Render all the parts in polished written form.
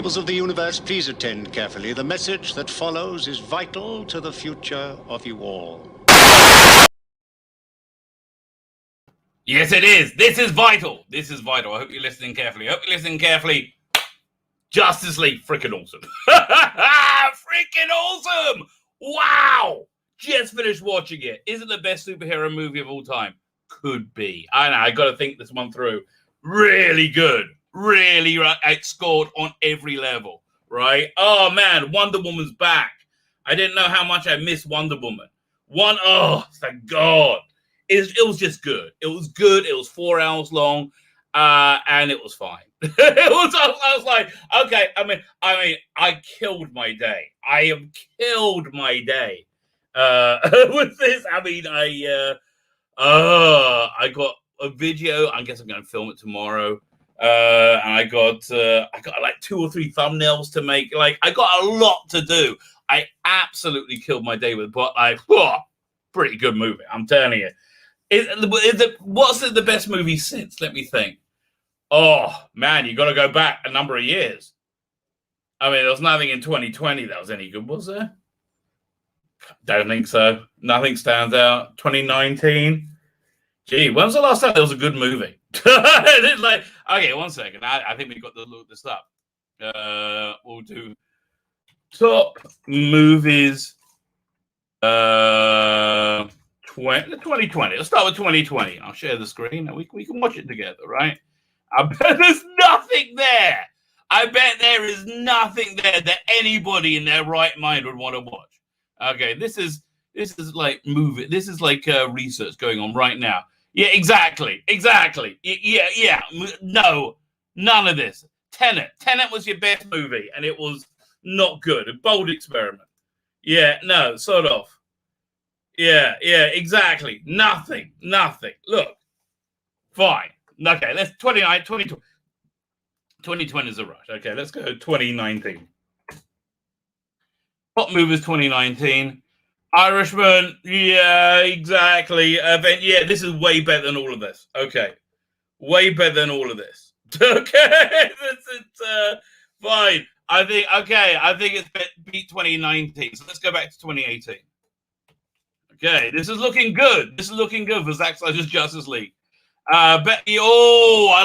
Peoples of the universe, please attend carefully. The message that follows is vital to the future of you all. Yes, it is. This is vital. This is vital. I hope you're listening carefully. Justice League, freaking awesome. Freaking awesome. Wow. Just finished watching it. Is it the best superhero movie of all time? Could be. I know. I got to think this one through. Really good. Really outscored on every level. Right? Oh, man. Wonder Woman's back. I didn't know how much I missed Wonder Woman. Oh, thank God. It was just good. It was good. It was 4 hours long, and it was fine. I was like, okay. I mean, I killed my day. I have killed my day with this. I mean, I got a video. I guess I'm going to film it tomorrow. And I got like 2 or 3 thumbnails to make. Like, I got a lot to do. I absolutely killed my day with it, but pretty good movie. I'm telling you. What's the best movie since? Let me think. Oh, man, you got to go back a number of years. I mean, there was nothing in 2020 that was any good, was there? Don't think so. Nothing stands out. 2019. Gee, when was the last time there was a good movie? It's like, okay, 1 second. I think we've got to look this up. We'll do top movies 2020. Let's start with 2020. I'll share the screen and we can watch it together, right? I bet there's nothing there. I bet there is nothing there that anybody in their right mind would want to watch. Okay, this is like movie. This is like research going on right now. Yeah, exactly. Yeah. No, none of this. Tenet was your best movie, and it was not good. A bold experiment. Yeah, no, sort of. Yeah, exactly. Nothing. Look, fine. Okay, let's 2020 is a rush. Okay, let's go 2019. Top movies 2019. Irishman, yeah, exactly. Yeah, this is way better than all of this. Okay, way better than all of this. Okay, it's fine. I think it's beat 2019. So let's go back to 2018. Okay, this is looking good. For Zack Snyder's Justice League. I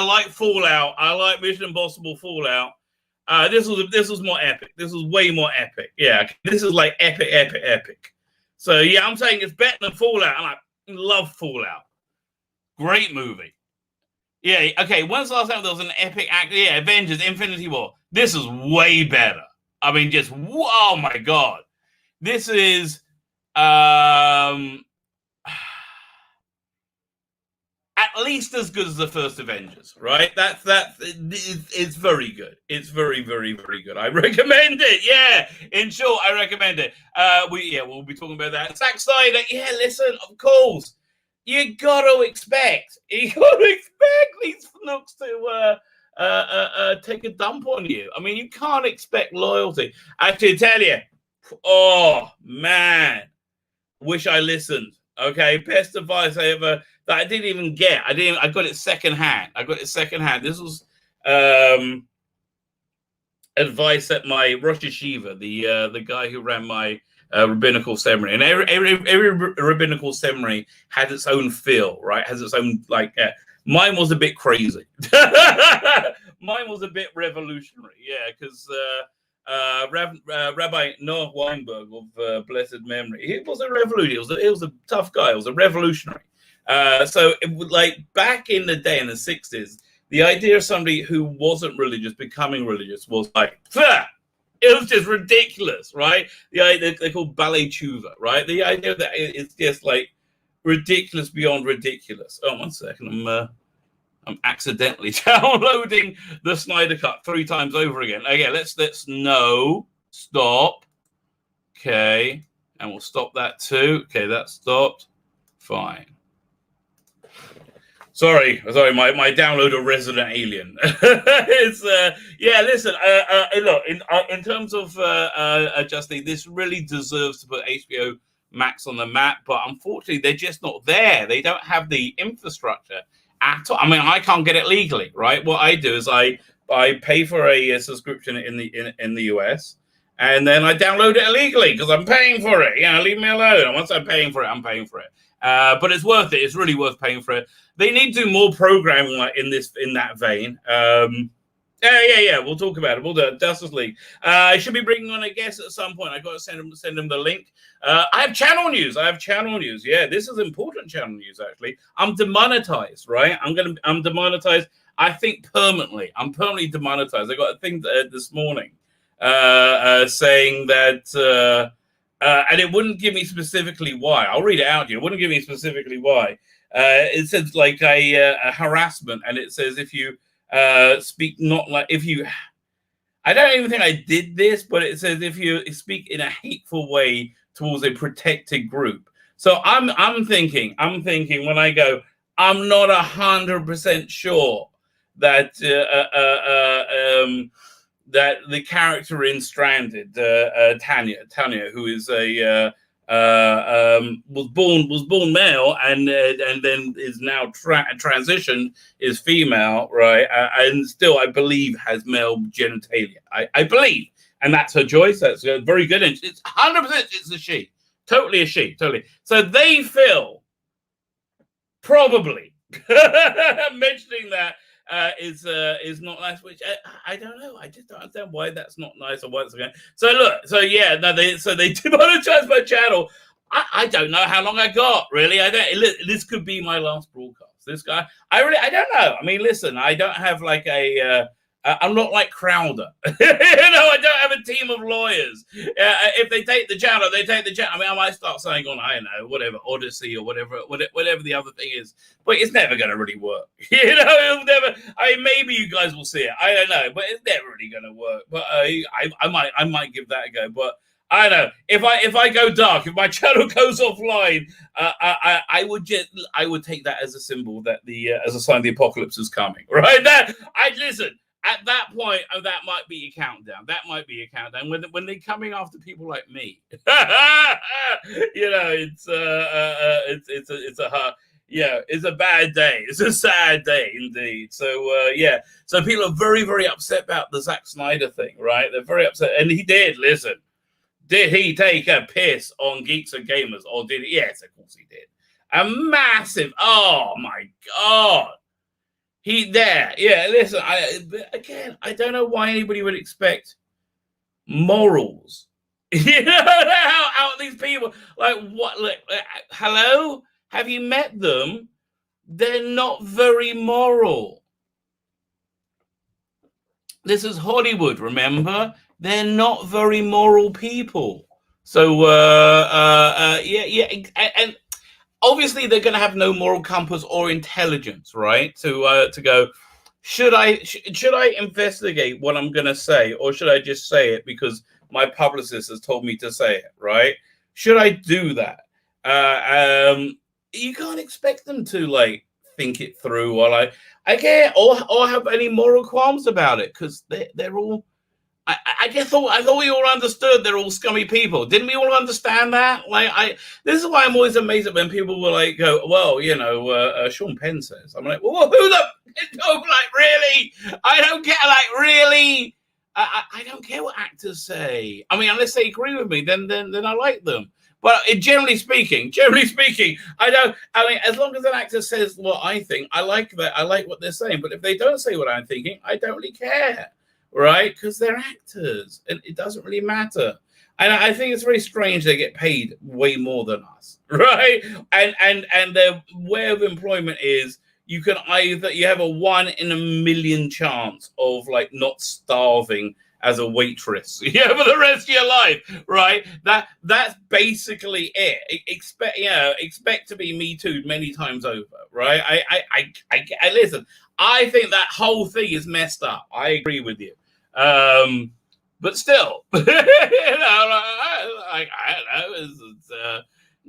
like Fallout. I like Mission Impossible Fallout. This was more epic. This was way more epic. Yeah, this is like epic. So yeah, I'm saying it's better than Fallout. And I love Fallout. Great movie. Yeah. Okay. When's the last time there was an epic act? Yeah, Avengers: Infinity War. This is way better. I mean, just oh my God, this is. At least as good as the first Avengers, right? It's very good. It's very, very, very good. I recommend it. Yeah, in short, I recommend it. We'll be talking about that. Zack Snyder. Yeah, listen, of course, you got to expect these snooks to take a dump on you. I mean, you can't expect loyalty. Actually, I tell you, oh man, wish I listened. Okay, best advice I ever. That I didn't even get. I got it secondhand. This was advice that my Rosh Yeshiva, the guy who ran my rabbinical seminary, and every rabbinical seminary had its own feel, right? Has its own mine was a bit crazy. Mine was a bit revolutionary, yeah, because Rabbi Noah Weinberg of blessed memory, he was a revolutionary. He was a tough guy. He was a revolutionary. So it would, like, back in the day in the 60s, the idea of somebody who wasn't religious becoming religious was like, it was just ridiculous, right? The idea they call ballet tshuva, right? The idea that it's just like ridiculous beyond ridiculous. Oh, 1 second, I'm accidentally downloading the Snyder Cut 3 times over again. Okay, let's stop. Okay, and we'll stop that too. Okay, that stopped. Fine. Sorry, my download of Resident Alien. It's listen, look, in terms of Justin, this really deserves to put HBO Max on the map, but unfortunately they're just not there. They don't have the infrastructure at all. I mean, I can't get it legally, right? What I do is I I pay for a subscription in the US, and then I download it illegally because I'm paying for it. Leave me alone. And once I'm paying for it, I'm paying for it. But it's worth it. It's really worth paying for it. They need to do more programming like in that vein. Yeah. We'll talk about it. We'll do it. Justice League. I should be bringing on a guest at some point. I got to send him the link. I have channel news. Yeah, this is important channel news. Actually, I'm demonetized. Right, I'm demonetized. I think permanently. I'm permanently demonetized. I got a thing this morning saying that, and it wouldn't give me specifically why. I'll read it out to you. It wouldn't give me specifically why. It says like a harassment, and it says if you speak not like if you. I don't even think I did this, but it says if you speak in a hateful way towards a protected group. So I'm thinking when I go, I'm not 100% sure that that the character in Stranded, Tanya, who is was born male and then is now transitioned, is female, right? And still, I believe, has male genitalia. I believe, and that's her choice. That's very good. And it's 100%. It's a she, totally a she, totally. So they feel probably mentioning that is not nice, which I don't know. I just don't understand why that's not nice or why it's okay. So look, they demonetized my channel. I don't know how long I got, really. This could be my last broadcast. This guy, I don't know. I mean, listen, I don't have like I'm not like Crowder. I don't have a team of lawyers. If they take the channel, they take the channel. I mean, I might start saying on, I don't know, whatever, Odyssey or whatever the other thing is. But it's never going to really work. It'll never. I mean, maybe you guys will see it. I don't know, but it's never really going to work. But I might give that a go. But I don't know. If I go dark, if my channel goes offline, I would take that as a symbol that as a sign the apocalypse is coming. Right? Listen. At that point, that might be a countdown. That might be a countdown when they're coming after people like me. It's a bad day. It's a sad day indeed. So so people are very, very upset about the Zack Snyder thing, right? They're very upset, and he did. Listen, did he take a piss on Geeks and Gamers, or did he? Yes, of course he did. A massive. Oh my God. Listen, I don't know why anybody would expect morals. Out these people, like what? Like, hello? Have you met them? They're not very moral. This is Hollywood, remember? They're not very moral people. So, and obviously, they're going to have no moral compass or intelligence, right? To go, should I investigate what I'm going to say, or should I just say it because my publicist has told me to say it, right? Should I do that? You can't expect them to like think it through, or like I can't, or have any moral qualms about it because they're all. I thought we all understood they're all scummy people. Didn't we all understand that? This is why I'm always amazed at when people will like go, well, Sean Penn says. I'm like, well, who the like really? I don't get really. I don't care what actors say. I mean, unless they agree with me, then I like them. But generally speaking, I don't. I mean, as long as an actor says what I think, I like that. I like what they're saying. But if they don't say what I'm thinking, I don't really care. Right, because they're actors, and it doesn't really matter. And I think it's very strange they get paid way more than us, right? And their way of employment is you can you have a 1 in a million chance of like not starving as a waitress, for the rest of your life, right? That's basically it. Expect to be Me Too'd many times over, right? I listen. I think that whole thing is messed up. I agree with you. But still, I don't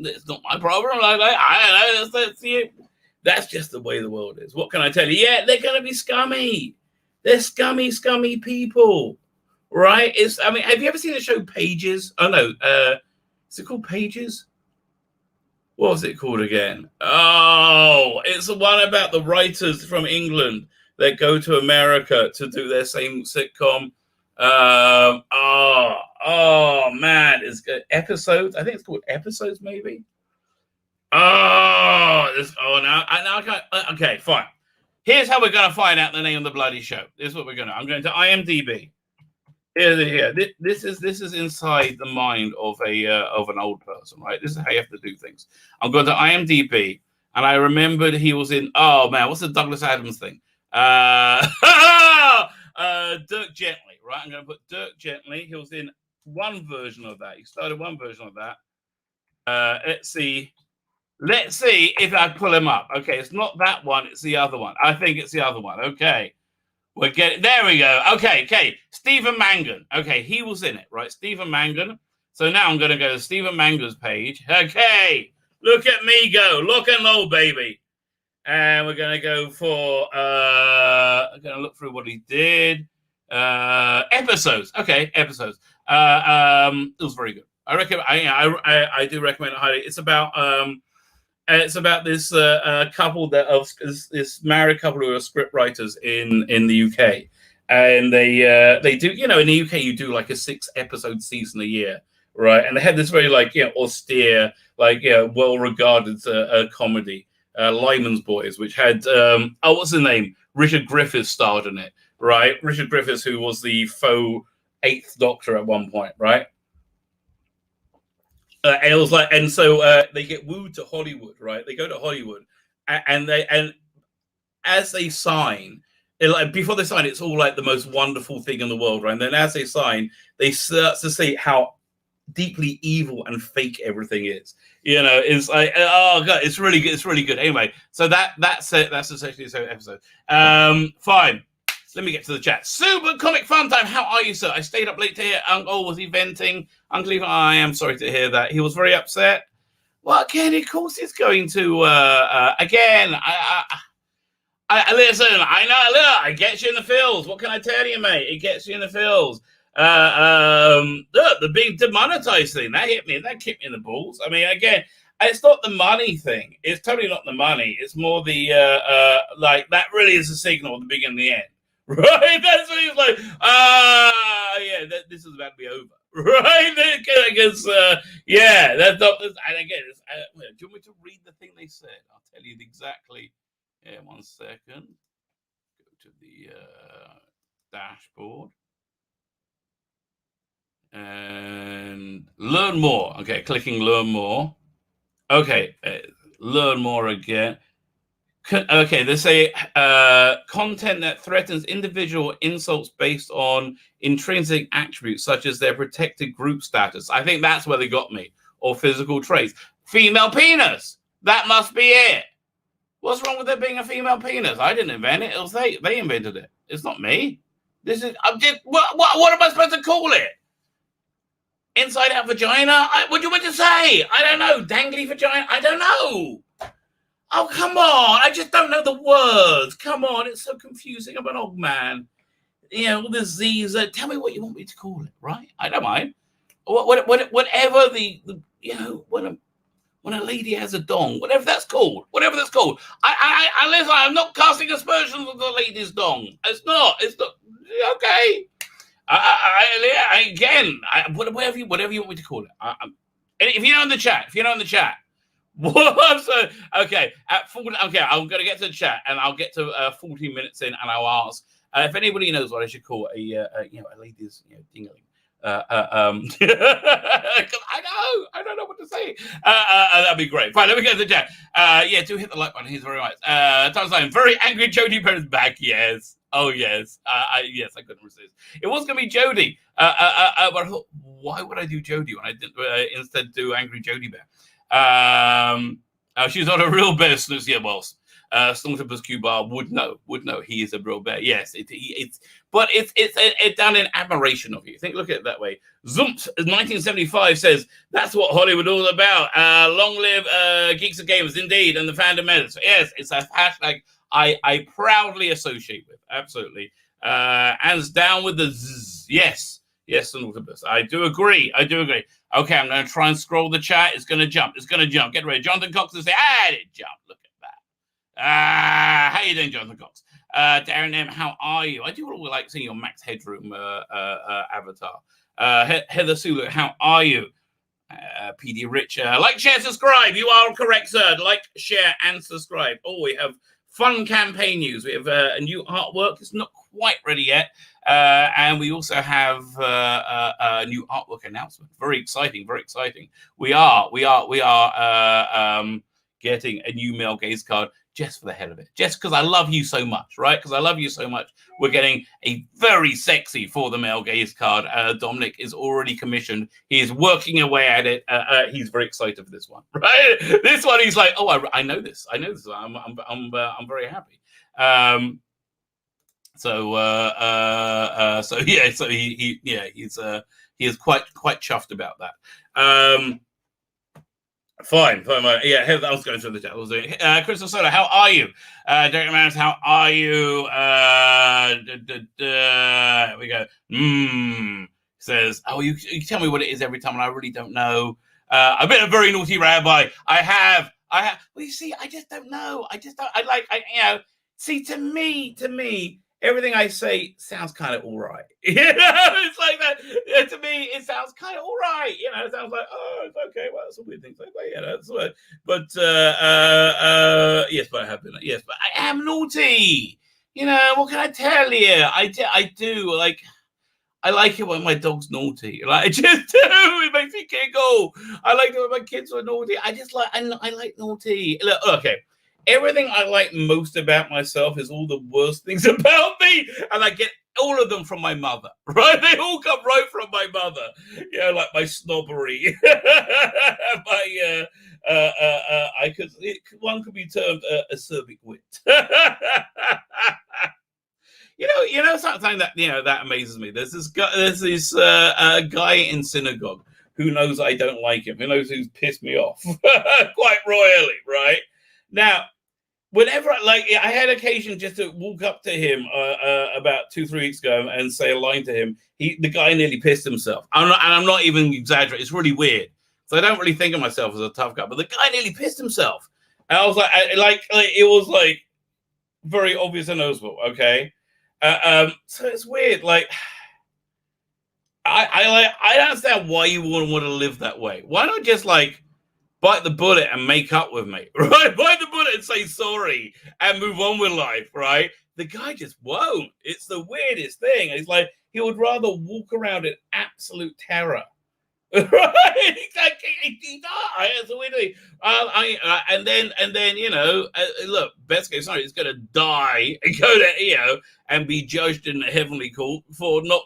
know. It's not my problem. I don't know. That's just the way the world is. What can I tell you? Yeah, they're going to be scummy. They're scummy people, right? Have you ever seen the show Pages? Oh, no. Is it called Pages? What was it called again? Oh, it's the one about the writers from England that go to America to do their same sitcom. Man, it's good. Episodes. I think it's called Episodes, maybe. Now I can't. Okay, fine. Here's how we're going to find out the name of the bloody show. This is what we're going to. I'm going to IMDb. Here. This is inside the mind of an old person, right? This is how you have to do things. I'm going to IMDb, and I remembered he was in. Oh man, what's the Douglas Adams thing? Dirk Gently, right? I'm going to put Dirk Gently. He was in one version of that. He started one version of that. Let's see if I pull him up. Okay, it's not that one. It's the other one. I think it's the other one. Okay. There we go. Okay. Stephen Mangan. Okay, he was in it, right? Stephen Mangan. So now I'm going to go to Stephen Mangan's page. Okay, look at me go. Lock and load, baby. And we're going to go for, I'm going to look through what he did. Episodes. Okay, episodes. It was very good. I recommend. I do recommend it highly. It's about this couple this married couple who are script writers in the UK, and they do, in the UK you do like a 6-episode season a year, right? And they had this very austere, well regarded comedy, Lyman's Boys, which had what's his name? Richard Griffiths starred in it, right? Richard Griffiths, who was the faux 8th Doctor at one point, right? And it was so they get wooed to Hollywood, right? They go to Hollywood, and as they sign, before they sign, it's all like the most wonderful thing in the world, right? And then as they sign, they start to see how deeply evil and fake everything is. It's like, oh god, it's really good. It's really good. Anyway, so that's it. That's essentially the episode. Fine. Let me get to the chat. Super Comic Fun Time. How are you, sir? I stayed up late to hear Uncle was he venting. Uncle, I am sorry to hear that. He was very upset. Well, again, of course, he's going to. Again, I listen. I know. Look, I get you in the feels. What can I tell you, mate? It gets you in the feels. Look, the big demonetized thing that hit me. That kicked me in the balls. I mean, again, it's not the money thing. It's totally not the money. It's more the that really is a signal at the beginning and the end. Right, that's what he's like. This is about to be over, right? Because that's not. And again, do you want me to read the thing they said? I'll tell you exactly. Yeah, 1 second. Go to the dashboard and learn more. Okay, clicking learn more. Okay, learn more again. Okay, they say content that threatens individual insults based on intrinsic attributes such as their protected group status. I think that's where they got me. Or physical traits. Female penis. That must be it. What's wrong with there being a female penis? I didn't invent it. It was they. They invented it. It's not me. This is. What am I supposed to call it? Inside out vagina? What do you want to say? I don't know. Dangly vagina? I don't know. Oh, come on. I just don't know the words. Come on. It's so confusing. I'm an old man. All the Z's. Tell me what you want me to call it, right? I don't mind. Whatever when a lady has a dong, whatever that's called. I listen, I'm not casting aspersions on the lady's dong. It's not. Okay. Whatever you want me to call it. If you know in the chat. Okay, I'm going to get to the chat, and I'll get to 14 minutes in, and I'll ask if anybody knows what I should call a lady's dingling. Because I don't know what to say. That'd be great. Fine, let me get to the chat. Do hit the like button. He's very nice. Time very angry. Jodie Perez back. Yes. Oh yes. Yes, I couldn't resist. It was going to be Jodie. But I thought, why would I do Jodie when I didn't instead do Angry Jodie Bear? She's not a real bear, Snoozy Boss. Stormtroopers Cuba would know he is a real bear. Yes, it's done in admiration of you. Look at it that way. Zumpt 1975 says that's what Hollywood all about. Long live Geeks and Gamers, indeed, and the fandom medals. Yes, it's a hashtag I proudly associate with. Absolutely. Hands down with the zzz. Yes, Stormtroopers. I do agree. Okay, I'm going to try and scroll the chat. It's going to jump. Get ready. Jonathan Cox will say, it jumped. Look at that. How you doing, Jonathan Cox? Darren M, how are you? I do like seeing your Max Headroom avatar. Heather Sulu, how are you? PD Rich, like, share, subscribe. You are correct, sir. Like, share, and subscribe. Oh, we have fun campaign news. We have a new artwork. It's not quite ready yet. And we also have a new artwork announcement. Very exciting, very exciting. We are getting a new male gaze card just for the hell of it. Just because I love you so much, right? Because I love you so much. We're getting a very sexy For the Male Gaze card. Dominic is already commissioned. He is working away at it. He's very excited for this one, right? This one, he's like, oh, I know this. I know this. I'm very happy. So he is quite chuffed about that. Fine. Yeah, I was going through the chat. I was doing. Crystal Soda, how are you? Derek Maris, how are you? Here we go. Says, oh, you tell me what it is every time, and I really don't know. I've been a very naughty rabbi. I have. Well, you see, I just don't know. See, to me, everything I say sounds kind of all right. You know, it's like that. Yeah, to me, it sounds kind of all right. You know, it sounds like, oh, it's okay. Well, it's a weird thing. Like, you know, it's weird. But yes, but I have been. Yes, but I am naughty. You know, what can I tell you? I do. Like, I like it when my dog's naughty. Like, I just do. It makes me giggle. I like it when my kids are naughty. I like naughty. Look, okay. Everything I like most about myself is all the worst things about me, and I get all of them from my mother, right? They all come right from my mother. You know, like my snobbery, one could be termed acerbic wit. You know something that that amazes me. There's this guy in synagogue who knows I don't like him, who knows who's pissed me off quite royally, right? Now, whenever I had occasion just to walk up to him about 2-3 weeks ago and say a line to him. The guy nearly pissed himself. I'm not even exaggerating. It's really weird. So I don't really think of myself as a tough guy, but the guy nearly pissed himself. And I was like, it was like very obvious and noticeable. Okay, so it's weird. Like, I don't understand why you wouldn't want to live that way. Why not just bite the bullet and make up with me, right? Bite the bullet and say sorry and move on with life, right? The guy just won't. It's the weirdest thing. It's like he would rather walk around in absolute terror, right? He died. It's a weird thing. And then look, best case scenario, he's gonna die and go to and be judged in the heavenly court for not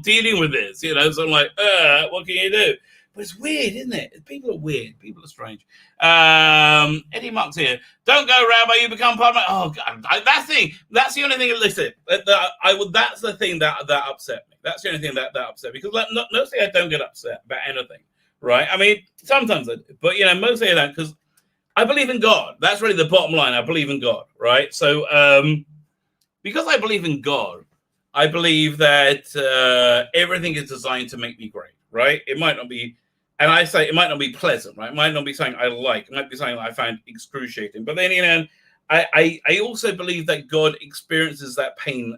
dealing with this. You know, so I'm like, what can you do? But it's weird, isn't it? People are weird. People are strange. Eddie Mark's here. Don't go, Rabbi. You become part of my... Oh, God. That's the only thing... Listen, that's the thing that upset me. That's the only thing that upset me. Because mostly I don't get upset about anything, right? I mean, sometimes I do. But, mostly I don't, because I believe in God. That's really the bottom line. I believe in God, right? So, because I believe in God, I believe that everything is designed to make me great, right? It might not be... And I say it might not be pleasant, right? It might not be something I like. It might be something I find excruciating. But then, I also believe that God experiences that pain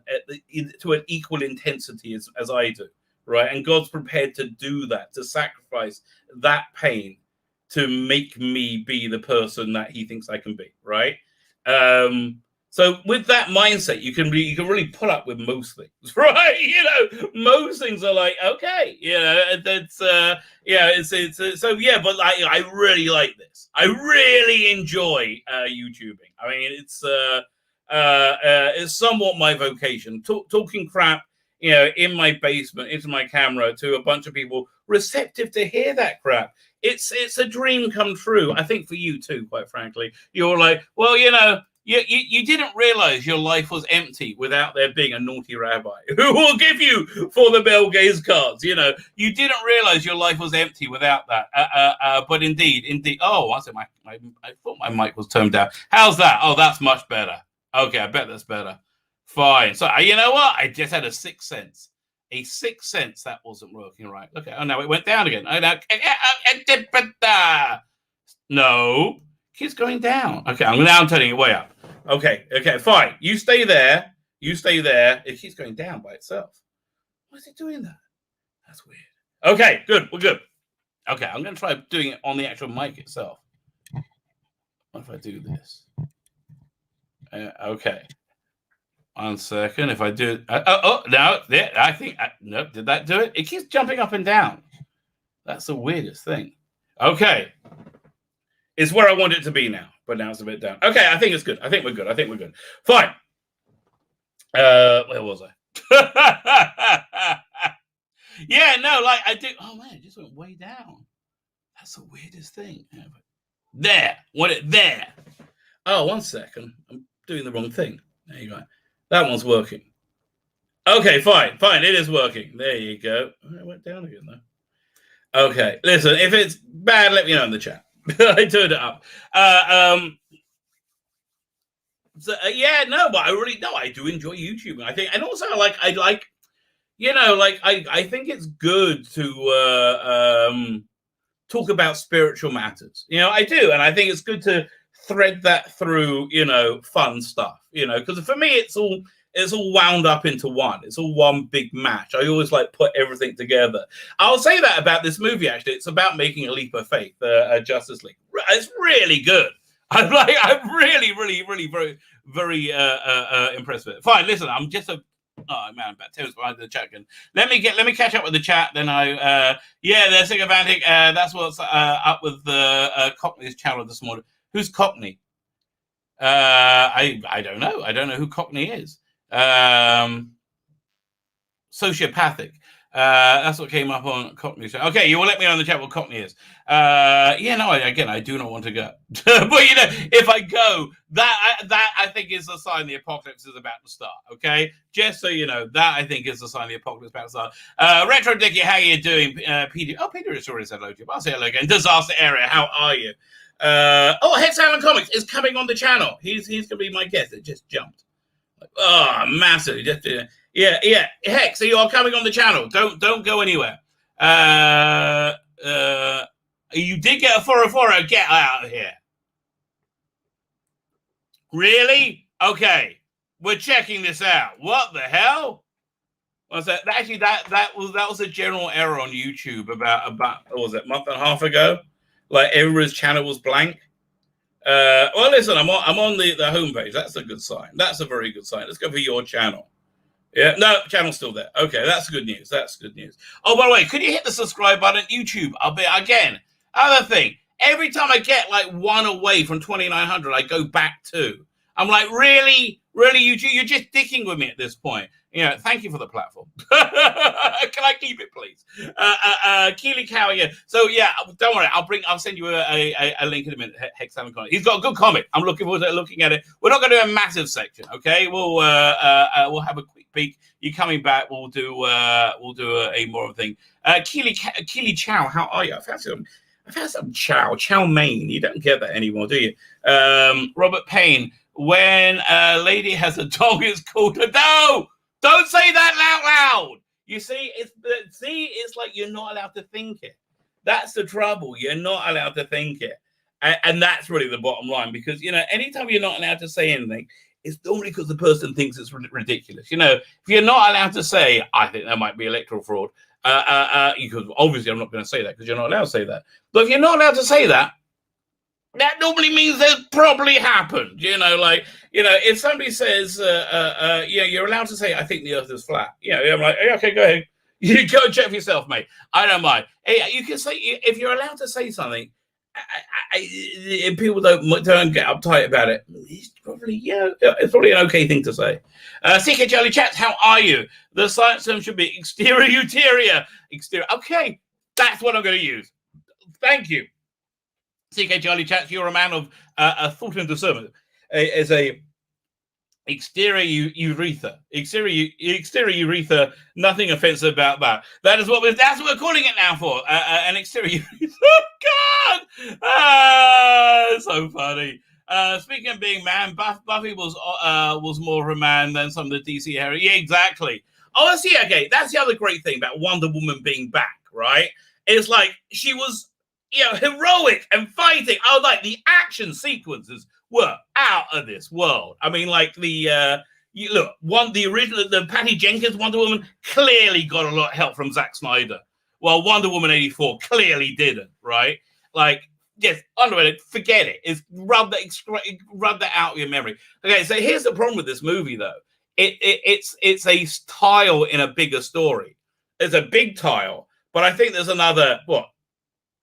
to an equal intensity as I do, right? And God's prepared to do that, to sacrifice that pain to make me be the person that He thinks I can be, right? So with that mindset, you can really put up with most things, right? Most things are like, okay, that's but I really like this. I really enjoy YouTubing. I mean, it's somewhat my vocation. Talking crap, in my basement, into my camera to a bunch of people receptive to hear that crap. It's a dream come true. I think for you too, quite frankly. You're like, well, You didn't realize your life was empty without there being a naughty rabbi who will give you for the male gaze cards. You didn't realize your life was empty without that. But indeed. Oh, I thought my mic was turned down. How's that? Oh, that's much better. Okay, I bet that's better. Fine. So you know what? I just had a sixth sense. A sixth sense that wasn't working right. Okay. Oh, no, it went down again. No. Keeps going down. Okay, I'm turning it way up. Okay, fine. You stay there. It keeps going down by itself. Why is it doing that? That's weird. Okay, good. We're good. Okay, I'm going to try doing it on the actual mic itself. What if I do this? Okay. 1 second. If I do it. No. There, I think. No, did that do it? It keeps jumping up and down. That's the weirdest thing. Okay. It's where I want it to be now, but now it's a bit down. Okay, I think it's good. I think we're good. Fine. Where was I? Yeah, no, like I do. Oh man, it just went way down. That's the weirdest thing. There. Want it there. Oh, 1 second. I'm doing the wrong thing. There you go. That one's working. Okay, fine. It is working. There you go. It went down again though. Okay, listen. If it's bad, let me know in the chat. I turned it up. Yeah, no, but I do enjoy YouTube. I think, and also I think it's good to talk about spiritual matters. I do, and I think it's good to thread that through, fun stuff. Because for me, it's all wound up into one. It's all one big match. I always put everything together. I'll say that about this movie. Actually, it's about making a leap of faith. Justice League. It's really good. I'm really, really, really very, very impressed with it. Fine, listen, I'm just about 10 minutes behind the chat again. Let me catch up with the chat. Then they're sycophantic. That's what's up with the Cockney's channel this morning. Who's Cockney? I don't know. I don't know who Cockney is. Sociopathic. That's what came up on Cockney. Okay, you will let me know in the chat what Cockney is. I do not want to go. But if I go, that I think is a sign the apocalypse is about to start. Okay, just so you know, that I think is a sign the apocalypse is about to start. Retro Dickie, how are you doing? Peter, Peter has already said hello to you. I'll say hello again. Disaster Area, how are you? Hex Allen Comics is coming on the channel. He's gonna be my guest. It just jumped. Massive. Yeah. Hex, you are coming on the channel. Don't go anywhere. You did get a 404. Get out of here. Really? Okay. We're checking this out. What the hell? Was that actually that was a general error on YouTube about what was it, a month and a half ago? Everybody's channel was blank. Well, listen, I'm on the homepage. That's a good sign. That's a very good sign. Let's go for your channel. Yeah, no, channel's still there. Okay, that's good news. Oh, by the way, could you hit the subscribe button? YouTube, I'll be again. Other thing, every time I get one away from 2,900, I go back 2. I'm like, really, YouTube, you're just dicking with me at this point. Thank you for the platform. Can I keep it, please? Keely Cow, yeah. So yeah, don't worry. I'll send you a link in a minute. Hex Allen Comics. He's got a good comic. I'm looking forward to looking at it. We're not going to do a massive section, okay? We'll have a quick peek. You're coming back. We'll do a more of a thing. Keely Chow, how are you? I've had some chow mein. You don't get that anymore, do you? Robert Payne. When a lady has a dog, it's called a no. Don't say that loud. You see, it's like you're not allowed to think it. That's the trouble. You're not allowed to think it, and that's really the bottom line. Because anytime you're not allowed to say anything, it's normally because the person thinks it's ridiculous. If you're not allowed to say, I think there might be electoral fraud. Because obviously I'm not going to say that because you're not allowed to say that. But if you're not allowed to say that, that normally means it probably happened. If somebody says, you're allowed to say, I think the earth is flat. I'm like, okay, go ahead. You go check for yourself, mate. I don't mind. Hey, you can say, if you're allowed to say something, if people don't get uptight about it, it's probably an okay thing to say. CK Charlie Chats, how are you? The science term should be exterior. Okay, that's what I'm going to use. Thank you. CK Charlie Chats, you're a man of thought and discernment. As a exterior urethra, nothing offensive about that. That's what we're calling it now for. An exterior urethra. God, so funny. Speaking of being man, Buffy was more of a man than some of the DC heroes. Yeah, exactly. Oh, okay. That's the other great thing about Wonder Woman being back, right? It's like she was heroic and fighting. The action sequences were out of this world. I mean, like the Patty Jenkins Wonder Woman clearly got a lot of help from Zack Snyder. Well, Wonder Woman 84 clearly didn't, right? Like, yes, underrated, forget it. It's rub that out of your memory. Okay, so here's the problem with this movie, though. It's a tile in a bigger story. It's a big tile, but I think there's another,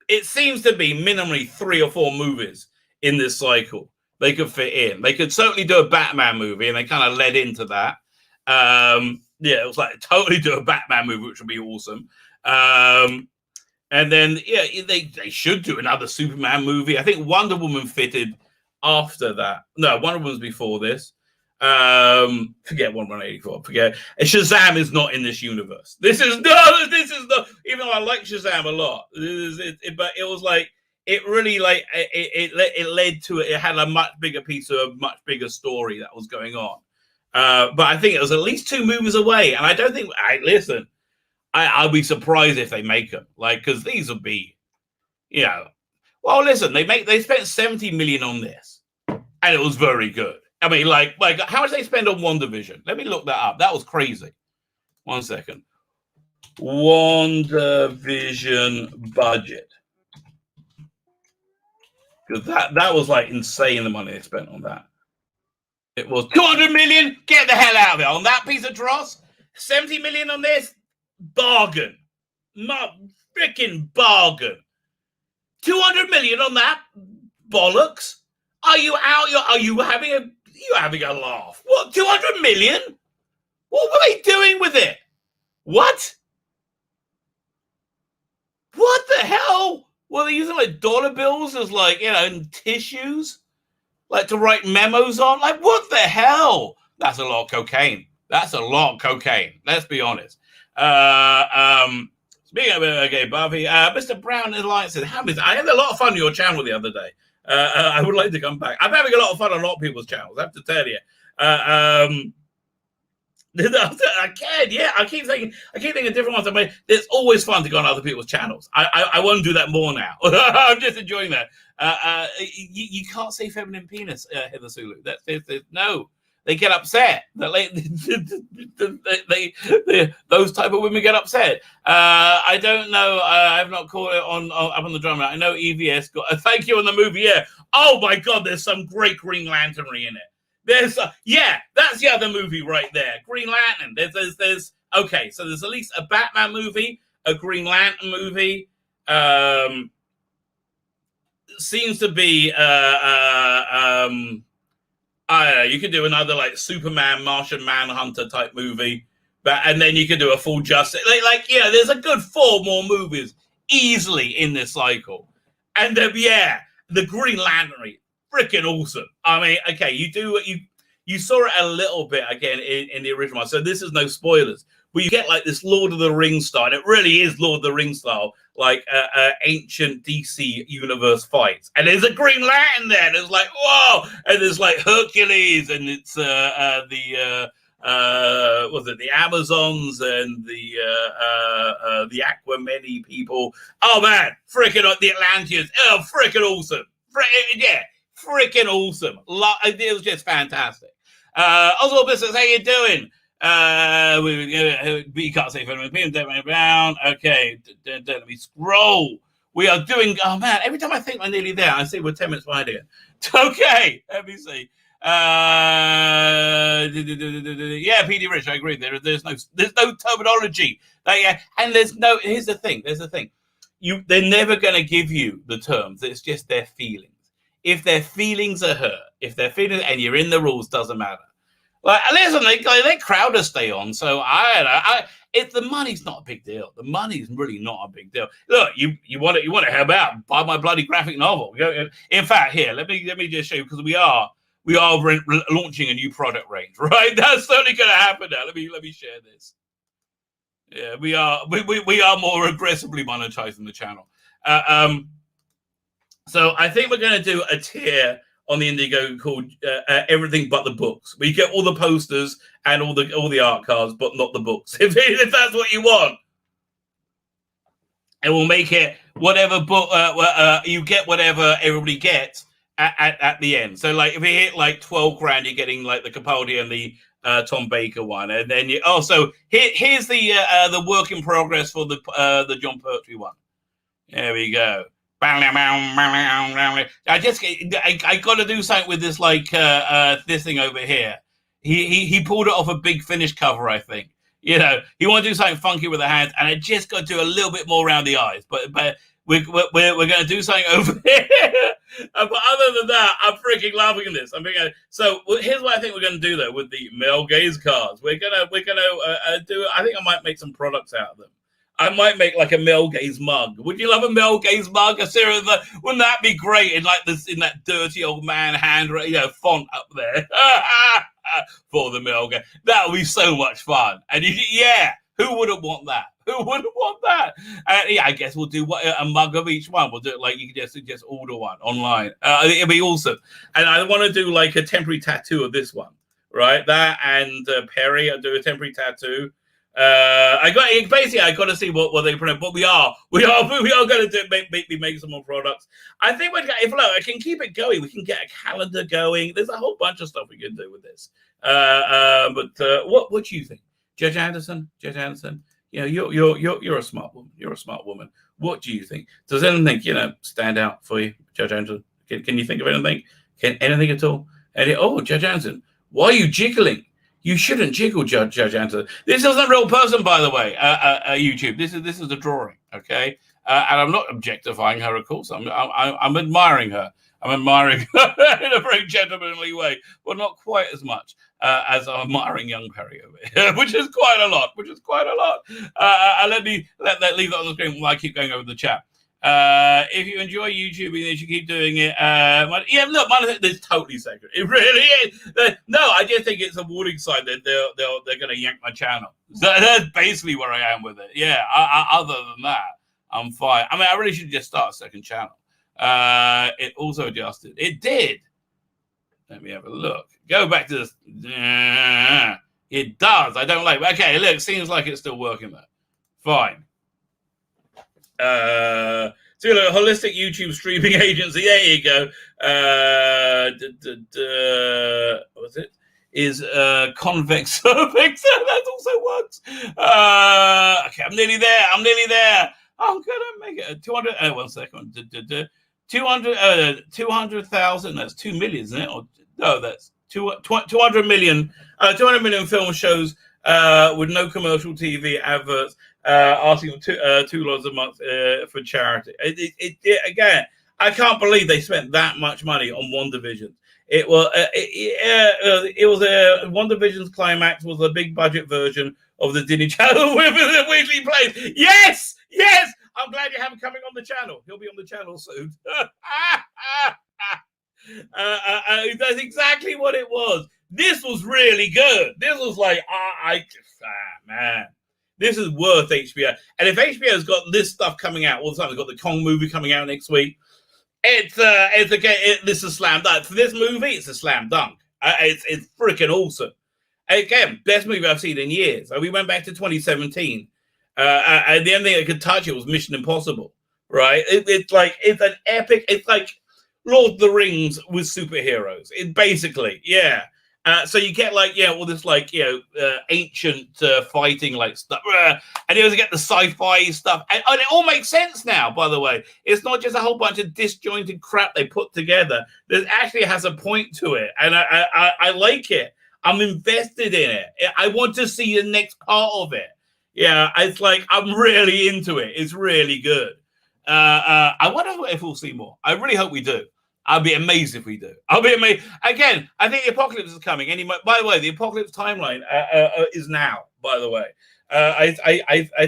it seems to be minimally 3 or 4 movies in this cycle they could fit in. They could certainly do a Batman movie, and they kind of led into that. It was like totally do a Batman movie, which would be awesome. And then, they should do another Superman movie. I think Wonder Woman fitted after that. No, Wonder Woman's before this. Forget 184. Forget. And Shazam is not in this universe. This is not. Even though I like Shazam a lot, but it was like it really like it led to it. It had a much bigger piece of a much bigger story that was going on. But I think it was at least 2 movies away, and I don't think. Listen. I'll be surprised if they make them, because these would be, Well, listen, they spent 70 million on this, and it was very good. I mean, like how much they spend on WandaVision? Let me look that up. That was crazy. 1 second. WandaVision budget, because that was like insane the money they spent on that. It was 200 million. Get the hell out of it on that piece of dross. 70 million on this. Bargain. Freaking bargain. 200 million on that? Bollocks. Are you out? Are you having a laugh? What? 200 million? What were they doing with it? What? What the hell? Were they using like dollar bills as tissues? Like to write memos on? Like what the hell? That's a lot of cocaine. That's a lot of cocaine. Let's be honest. Speaking of Buffy, Mr. Brown in Alliance said, I had a lot of fun on your channel the other day. I would like to come back. I'm having a lot of fun on a lot of people's channels, I have to tell you. I keep thinking of different ones. I mean, it's always fun to go on other people's channels. I want to do that more now. I'm just enjoying that. You can't say feminine penis, Heather Sulu. No. They get upset. Those type of women get upset. I don't know. I've not caught it up on the drama. I know EVS got a thank you on the movie. Yeah. Oh my God, there's some great Green Lanternry in it. There's that's the other movie right there. Green Lantern. There's okay. So there's at least a Batman movie, a Green Lantern movie. Seems to be I don't know, you could do another like Superman, Martian Manhunter type movie, and then you could do a full Justice. There's a good 4 more movies easily in this cycle. And the Green Lantern, freaking awesome. I mean, okay, you saw it a little bit again in the original one, so this is no spoilers. But you get like this Lord of the Rings style, and it really is Lord of the Rings style, like ancient DC universe fights. And there's a Green Lantern there, and it's like, whoa! And there's like Hercules, and it's the Amazons and the Aquameni people. Oh man, freaking the Atlanteans. Oh, freaking awesome. Freaking awesome. It was just fantastic. Oswald Business, how you doing? We can't say anything. Brown. Okay, let me scroll. We are doing. Oh man! Every time I think we're nearly there, I see we're 10 minutes behind again. Okay, let me see. Yeah, PD Rich, I agree. There's no terminology. And there's no. Here's the thing. They're never going to give you the terms. It's just their feelings. If their feelings are hurt, and you're in the rules, doesn't matter. Like, listen, they Crowder stay on, so I don't know. The money's not a big deal. The money's really not a big deal. Look, you want to help out? Buy my bloody graphic novel. In fact, here, let me just show you, because we are launching a new product range, right? That's certainly going to happen now. Let me share this. Yeah, we are more aggressively monetizing the channel. So I think we're going to do a tier on the Indigo called Everything But the Books, where you get all the posters and all the art cards, but not the books. If that's what you want, and we'll make it whatever book you get, whatever everybody gets, at the end. So like if you hit like 12 grand, you're getting like the Capaldi and the Tom Baker one, and then you also here's the work in progress for the John Pertwee one. There we go. I got to do something with this this thing over here. He pulled it off a Big Finish cover, I think. You know, he wanted to do something funky with the hands, and I just got to do a little bit more around the eyes. But we're going to do something over here. But other than that, I'm freaking laughing at this. So here's what I think we're going to do though with the male gaze cards. We're gonna do. I think I might make some products out of them. I might make like a male gaze mug. Would you love a male gaze mug? Wouldn't that be great in that dirty old man hand, font up there for the male gaze? That would be so much fun. And who wouldn't want that? Who wouldn't want that? I guess we'll do a mug of each one. We'll do it like you can just order one online. It'd be awesome. And I want to do like a temporary tattoo of this one, right? That and Perry. I'll do a temporary tattoo. I got to see what they print, but we are going to do make some more products. I think if I can keep it going, we can get a calendar going. There's a whole bunch of stuff we can do with this. But what do you think, Judge Anderson? You're a smart woman. You're a smart woman. What do you think? Does anything stand out for you, Judge Anderson? Can you think of anything? Anything at all? Judge Anderson, why are you jiggling? You shouldn't jiggle, Judge Anderson. This isn't a real person, by the way. YouTube. This is a drawing, okay? And I'm not objectifying her, of course. I'm admiring her. I'm admiring her in a very gentlemanly way, but not quite as much as I'm admiring young Perry over here, which is quite a lot. Let me leave that on the screen while I keep going over the chat. If you enjoy YouTubing, you should keep doing it. It's totally sacred. It really is. No, I just think it's a warning sign that they're going to yank my channel. So that's basically where I am with it. Yeah. Other than that, I'm fine. I mean, I really should just start a second channel. It also adjusted. It did. Let me have a look. Go back to this. It does. I don't like. Okay, look. Seems like it's still working there. Fine. So holistic YouTube streaming agency. There you go. What's it? Is convex cervix. That also works. Okay, I'm nearly there. I'm gonna make it 200. Oh, 1 second. 200,000. That's 2 million, isn't it? Or no, that's 200 million. 200 million film shows with no commercial TV adverts. Asking $2 a month for charity. Again, I can't believe they spent that much money on WandaVision. It was WandaVision's climax was a big budget version of the Disney Channel with the weekly plays. Yes. I'm glad you have him coming on the channel. He'll be on the channel soon. That's exactly what it was. This was really good. This was like, man. This is worth HBO. And if HBO's got this stuff coming out all the time, they've got the Kong movie coming out next week. This is a slam dunk. For this movie, it's a slam dunk. It's freaking awesome. Again, best movie I've seen in years. We went back to 2017. And the only thing that could touch it was Mission Impossible, right? It's an epic. It's like Lord of the Rings with superheroes. It basically, yeah. So you get all this ancient fighting stuff, and you also get the sci-fi stuff, and it all makes sense now. By the way, it's not just a whole bunch of disjointed crap they put together. It actually has a point to it, and I like it. I'm invested in it. I want to see the next part of it. Yeah, it's like I'm really into it. It's really good. I wonder if we'll see more. I really hope we do. I'll be amazed if we do. I'll be amazed. Again, I think the apocalypse is coming. By the way, the apocalypse timeline is now. By the way, I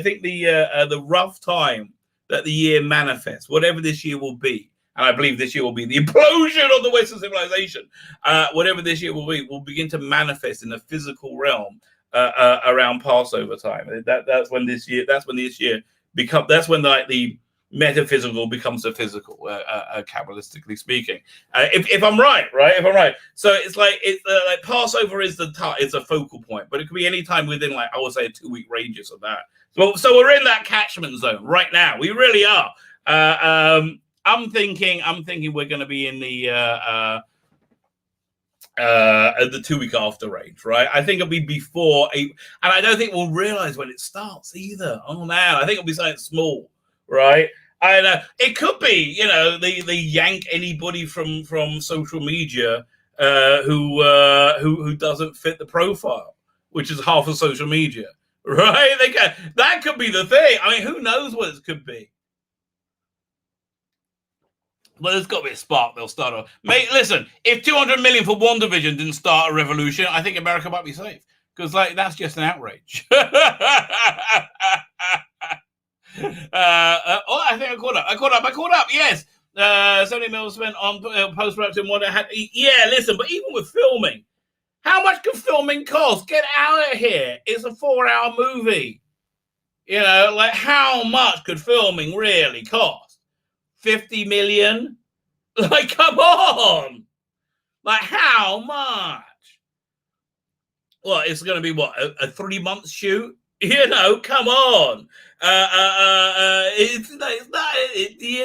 think the rough time that the year manifests, whatever this year will be, and I believe this year will be the implosion of the Western civilization. Whatever this year will be, will begin to manifest in the physical realm around Passover time. That's when this year becomes. That's when the metaphysical becomes the physical, kabbalistically speaking. If I'm right. So it's like Passover is it's a focal point, but it could be any time within I would say a 2-week radius of that. So we're in that catchment zone right now. We really are. I'm thinking we're going to be in the 2 week after range, right? I think it'll be before and I don't think we'll realize when it starts either. Oh man, I think it'll be something small, right? I know it could be, they yank anybody from social media who doesn't fit the profile, which is half of social media, right? That could be the thing. I mean, who knows what it could be? Well, there's got to be a spark. They'll start off. Mate, listen, if 200 million for WandaVision didn't start a revolution, I think America might be safe because, that's just an outrage. I think I caught up. Yes. 70 mil spent on post-production. Yeah, listen, but even with filming, how much can filming cost? Get out of here. It's a 4-hour movie. How much could filming really cost? 50 million? Come on! How much? Well, it's going to be what, a 3-month shoot? Come on.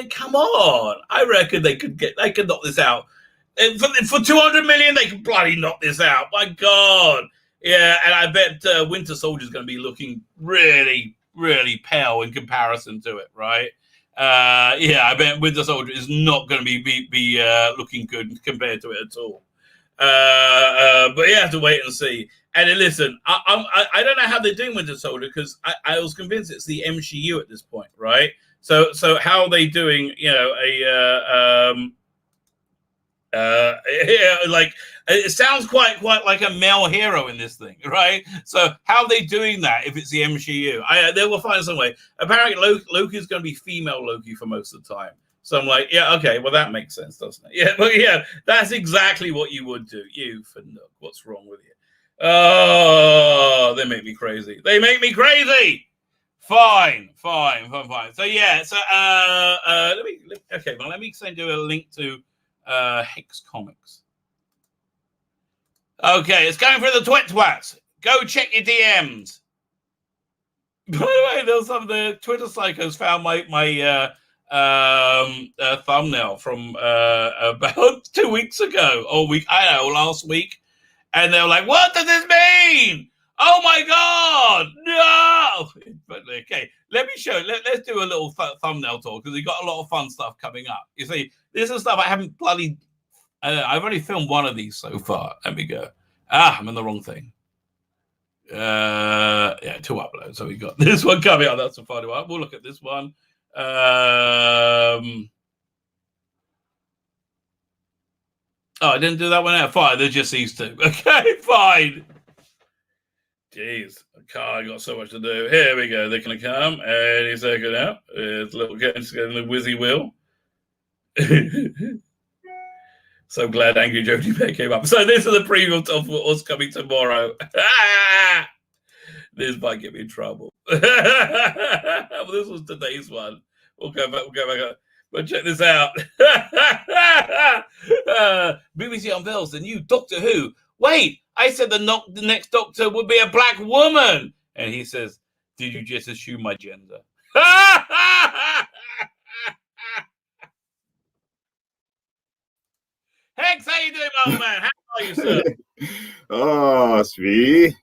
Come on. I reckon they could knock this out. For 200 million, they could bloody knock this out. My God. Yeah, and I bet Winter Soldier is going to be looking really, really pale in comparison to it, right? I bet Winter Soldier is not going to be looking good compared to it at all. But you have to wait and see. And then, listen, I don't know how they're doing Winter Soldier because I was convinced it's the MCU at this point, right? So how are they doing? It sounds quite like a male hero in this thing, right? So how are they doing that if it's the MCU? They will find some way. Apparently, Loki is going to be female Loki for most of the time. So I'm like, yeah, okay, well that makes sense, doesn't it? Yeah, but yeah, that's exactly what you would do. You Fanook, what's wrong with you? Oh, they make me crazy. Fine. So yeah, let me send you a link to Hex Comics. Okay, it's going through the twats. Go check your DMs. By the way, there's some of the Twitter psychos found my thumbnail from about 2 weeks ago, last week, and they were like, "What does this mean? Oh my God, no!" But okay, let me show. Let's do a little thumbnail talk because we got a lot of fun stuff coming up. You see, this is stuff I haven't bloody. I've only filmed one of these so far. Let me go. I'm in the wrong thing. 2 uploads. So we got this one coming up. That's a funny one. We'll look at this one. I didn't do that one out. Fine, they're just these two. Okay, fine. Jeez, I got so much to do. Here we go. They're going to come any second out. It's a little getting the whizzy wheel. So glad Angry Jody Bear came up. So this is the preview of what's coming tomorrow. This might get me in trouble. Well, this was today's one. We'll go back up. But check this out. BBC unveils the new Doctor Who. Wait, I said the next Doctor would be a black woman. And he says, did you just assume my gender? Hex, how you doing, old man? How are you, sir? Oh, Svi.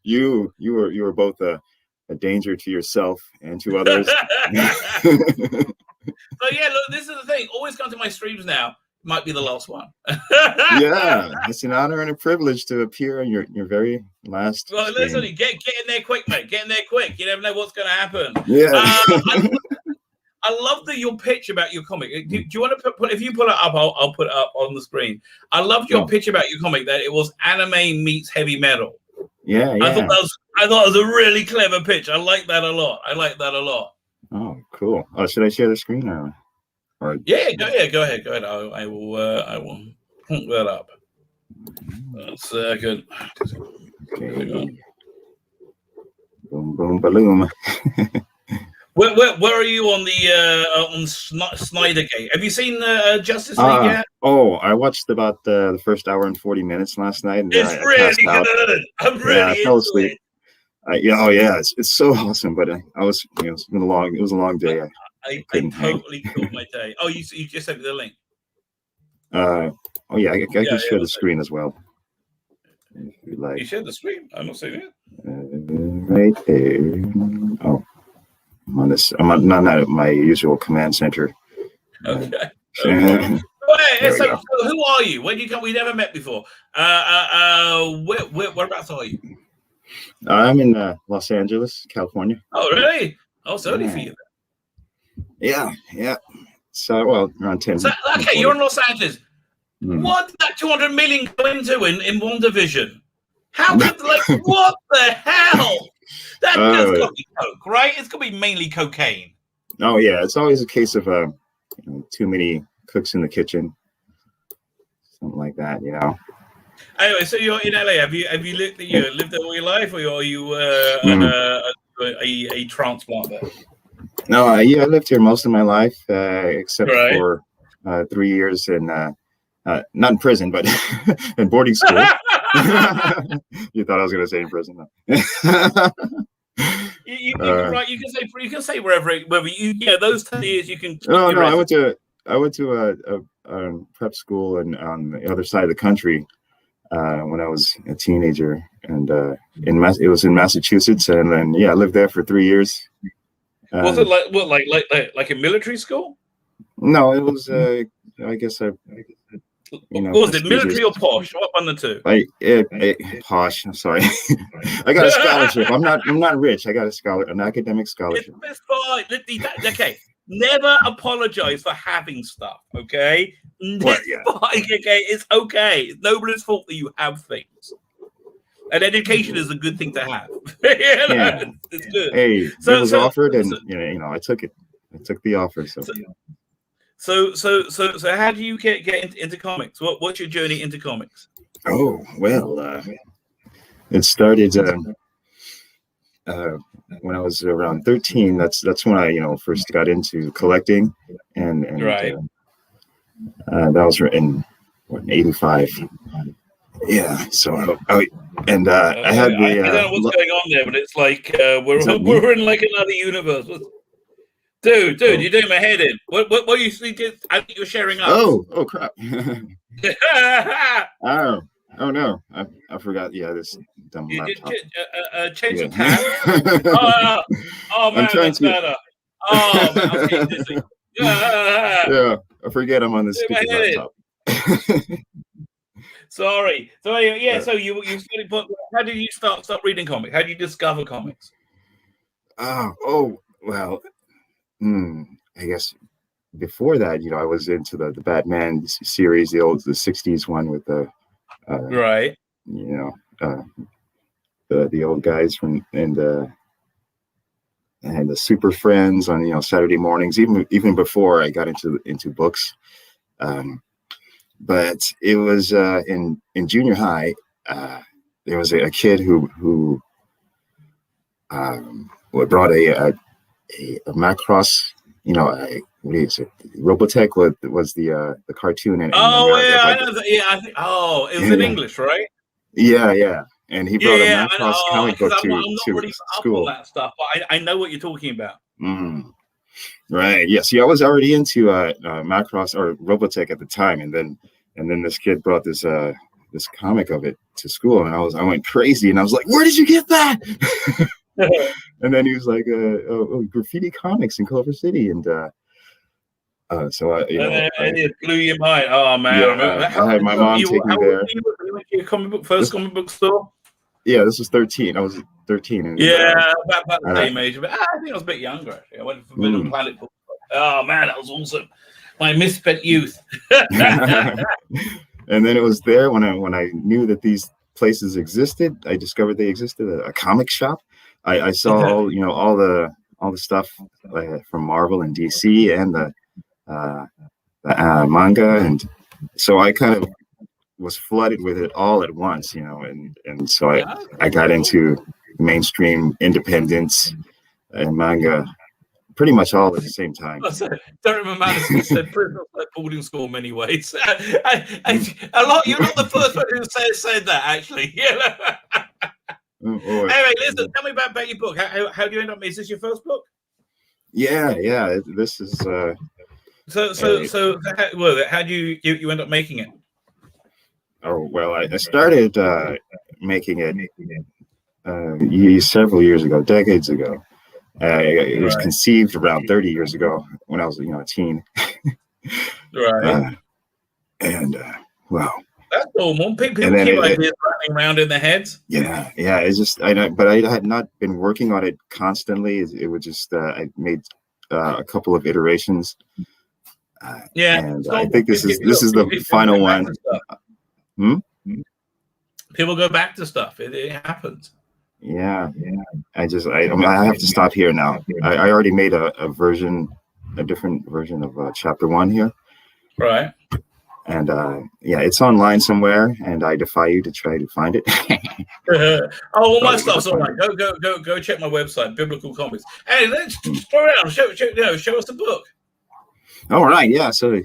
you were both a danger to yourself and to others. So yeah, look, this is the thing. Always come to my streams now. Might be the last one. Yeah, it's an honor and a privilege to appear on your very last. Well, listen, get in there quick, mate. Get in there quick. You never know what's going to happen. Yeah. I love your pitch about your comic. Do you want to put if you put it up, I'll put it up on the screen. I loved your pitch about your comic that it was anime meets heavy metal. Yeah. I thought it was a really clever pitch. I like that a lot. Oh, cool. Oh, should I share the screen or? Yeah, go ahead. I will pump that up. 1 second. Okay. Boom, boom, balloon. Where are you on the on Snydergate? Have you seen Justice League yet? Oh, I watched about the first hour and 40 minutes last night. And it's really good. I'm really I fell asleep. It's so awesome. But I was it was a long day. I couldn't hang. totally killed my day. Oh, you just sent me the link. Oh yeah, I can share the okay. screen as well. If you like. You shared the screen? I'm not seeing it. Right there. Oh, I'm not at my usual command center. Okay. There we So go. who are you? When you come? We never met before. Whereabouts are you? I'm in Los Angeles, California. Oh, really? Oh, it's early for you. Yeah. So, well, around 10. So, okay, you're in Los Angeles. Mm. What did that 200 million go into in WandaVision? How could, what the hell? That just got to be coke, right? It's got to be mainly cocaine. Oh, yeah. It's always a case of too many cooks in the kitchen. Something like that, Anyway, so you're in LA. Have you lived there all your life, or are you a transplant there? No, I lived here most of my life, except for 3 years in not in prison, but in boarding school. You thought I was going to say in prison? No. You can say wherever you those 10 years you can. No, I went to a prep school on the other side of the country when I was a teenager, and it was in Massachusetts, and then I lived there for 3 years. Was it like a military school? No, it was I guess was it military or posh? What one of the two? Posh. I'm sorry. I got a scholarship. I'm not rich. I got an academic scholarship. It's fine. Okay. Never apologize for having stuff. Okay. It's okay. It's nobody's fault that you have things. And education is a good thing to have. It's good. Hey, it was offered, and I took it. I took the offer. So how do you get into comics? What's your journey into comics? Oh, well, it started when I was around 13. That's when I first got into collecting, and right. That was in 85. Yeah, so I had the. I don't know what's going on there, but it's like we're in like another universe. Dude, you're doing my head in. What you did? I think you're sharing up. Oh crap! Oh no! I forgot. Yeah, this dumb laptop. Change the tab. Oh man, that's better. Oh man, I'm getting dizzy. Yeah, I forget I'm on this stupid laptop. Sorry. So so you studied. How did you start reading comics? How did you discover comics? Oh well. I guess before that, I was into the Batman series, the 60s one with the right. The old guys from and the Super Friends on Saturday mornings, even before I got into books. But it was in junior high. There was a kid who brought a Macross, what is it? Robotech was the cartoon. I know. I think. Oh, it was in English, right? Yeah. And he brought a Macross comic book I'm not to really school. Up on that stuff, but I know what you're talking about. Right. Yeah. See, I was already into Macross or Robotech at the time, and then this kid brought this comic of it to school, and I went crazy, and I was like, "Where did you get that?" And then he was like, graffiti comics in Culver City. And so it blew your mind. Oh, man. Yeah, I had my mom take me there. You went to your first comic book store? Yeah, this was 13. I was 13. And, about the same age. But I think I was a bit younger, actually. I went for Middle Planet book. Oh, man, that was awesome. My misspent youth. And then it was there when I knew that these places existed. I discovered they existed, a comic shop. I saw all the stuff from Marvel and DC and the manga, and so I kind of was flooded with it all at once, and so I got into mainstream independence and manga pretty much all at the same time. Derek Madison said prison like boarding school in many ways. A lot. You're not the first one who said that, actually. Oh, anyway, listen. Tell me about your book. How do you end up? Is this your first book? Yeah. This is How do you end up making it? oh well, I started making it several years ago, decades ago. It was conceived around 30 years ago when I was, a teen. Right. Wow. That's normal. People keep ideas running around in their heads. Yeah. It's just but I had not been working on it constantly. It would just I made a couple of iterations. And I think this is the final one. People go back to stuff. It happens. Yeah. I have to stop here now. I already made a different version of chapter 1 here. Right. And it's online somewhere, and I defy you to try to find it. My stuff's online. Go check my website, Biblical Comics. Hey, let's throw around. Show us the book. All right, yeah. So,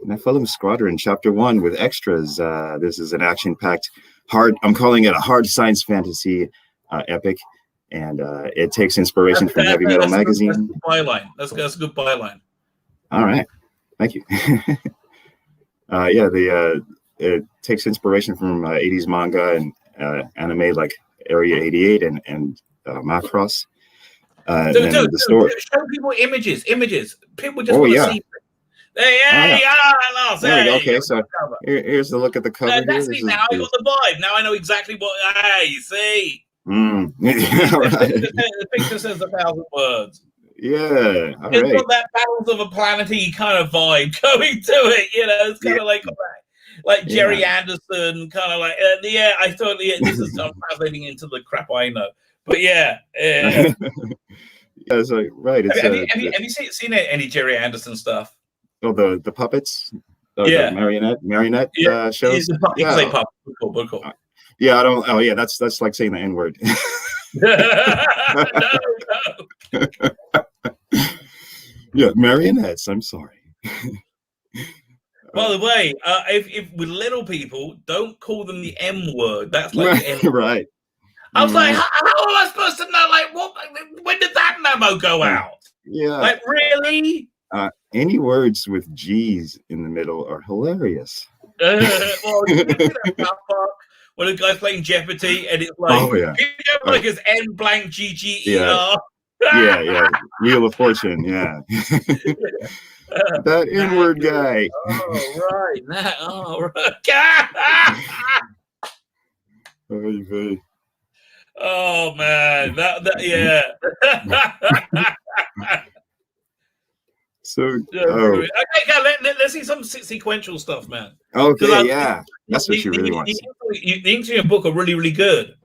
Nephilim Squadron, Chapter 1 with extras. This is an action-packed, I'm calling it a hard science fantasy epic, and it takes inspiration from Heavy Metal Magazine. That's a good byline. That's a good byline. All right, thank you. It takes inspiration from 80s manga and anime like Area 88 and Macross. The story. Show people images. People just want to see. There we go. Okay, so here's the look at the cover. That's it now. I got the vibe. Now I know exactly what. You see. Right. The picture says 1,000 words. Yeah. It's got that Battles of a Planety kind of vibe going to it. It's kind of like Jerry Anderson, kind of like I totally. This is translating into the crap I know, but yeah. Yeah, so right. Have you seen any Jerry Anderson stuff? Oh, the puppets. The marionette shows. You can say puppet. Cool. Yeah, I don't. Oh, yeah, that's like saying the N-word. No. Yeah, marionettes. I'm sorry. By the way, if with little people, don't call them the M word. That's like the N-word. Right. I was like, how am I supposed to know? Like, what? When did that memo go out? Yeah. Like, really? Any words with G's in the middle are hilarious. Well, you that when a guy's playing Jeopardy and it's like, like it's N blank GGER. Yeah. Wheel of Fortune, yeah. That N-word guy. Oh, right. Oh, man. So, okay, let's see some sequential stuff, man. Okay, yeah. That's what you really want. The inks in your book are really, really good.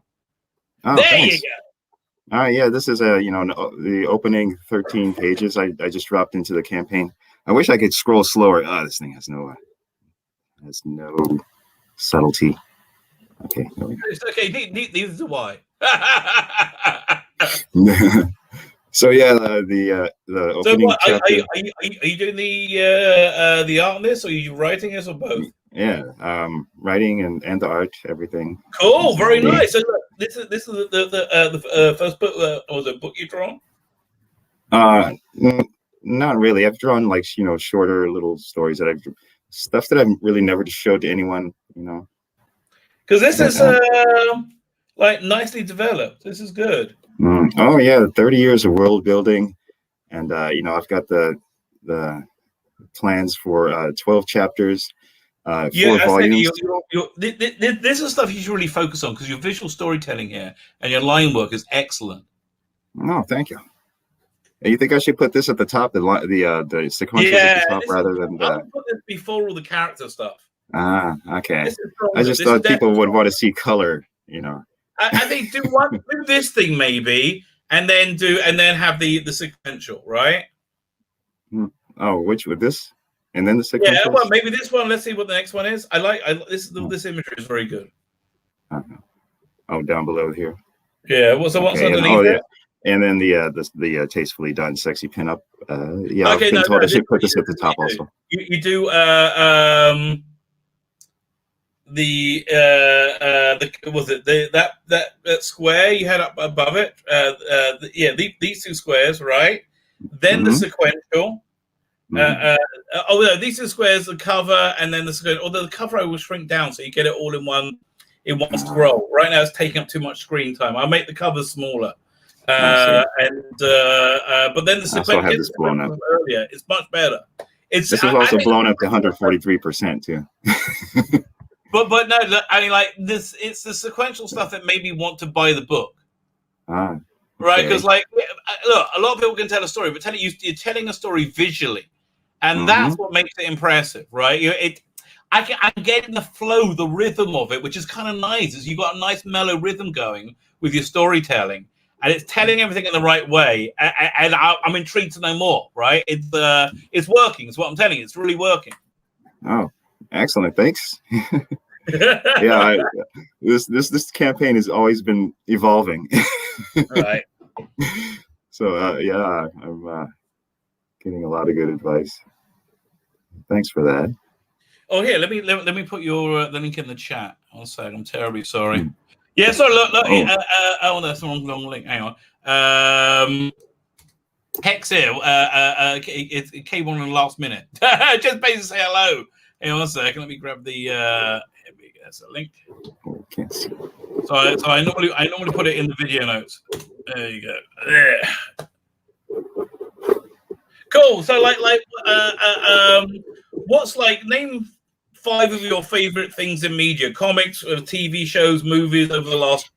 Oh, there thanks. you go. All right, yeah, this is the opening 13 pages. I just dropped into the campaign. I wish I could scroll slower. This thing has no subtlety. Okay, it's okay. These are why. So yeah, the opening chapter. Are you doing the art on this, or are you writing this, or both? Yeah, writing and the art, everything. Cool, very nice. So this is the first book. Was a book you drawn? Not really. I've drawn like shorter little stories stuff that I've really never showed to anyone. Because this is like nicely developed. This is good. Oh yeah, 30 years of world building, and I've got the plans for 12 chapters. 4 volumes. This is stuff you should really focus on because your visual storytelling here and your line work is excellent. Oh, thank you. You think I should put this at the top, the sequentials at the top rather than the... I would put this before all the character stuff. Okay. I just thought people would want to see color, I think do this thing maybe, and then have the sequential, right? Oh, which with this? And then the sequential? Yeah, well, maybe this one. Let's see what the next one is. This imagery is very good. Oh, down below here. Yeah. What's underneath? Yeah. And then the tastefully done sexy pinup. Yeah. Okay. I've been told I should put this at the top also. You do that square you had up above it. These two squares, right? then the sequential. No, these are squares, the cover, and then the sequential. Although the cover I will shrink down so you get it all in one scroll. Right now it's taking up too much screen time. I'll make the cover smaller. But then the sequential have this blown up earlier. It's much better. This is also blown up to 143% too. but no, look, I mean, like this, it's the sequential stuff that made me want to buy the book. Okay. Right? Because, like, look, a lot of people can tell a story, but you're telling a story visually, and that's what makes it impressive, right? I'm getting the flow, the rhythm of it, which is kind of nice. Is you've got a nice mellow rhythm going with your storytelling. And it's telling everything in the right way, and I'm intrigued to know more. Right? It's working. It's what I'm telling you. It's really working. Oh, excellent! Thanks. This campaign has always been evolving. Right. So I'm getting a lot of good advice. Thanks for that. Oh, here, let me put the link in the chat. One sec. I'm terribly sorry. Yeah, sorry, look. That's the wrong link. Hang on. Hex here. It came on in the last minute. Just basically say hello. Hang on a second. Let me grab the. Here we go. That's a link. Can't see. So I normally put it in the video notes. There you go. There. Cool. So what's name 5 of your favorite things in media, comics, TV shows, movies over the last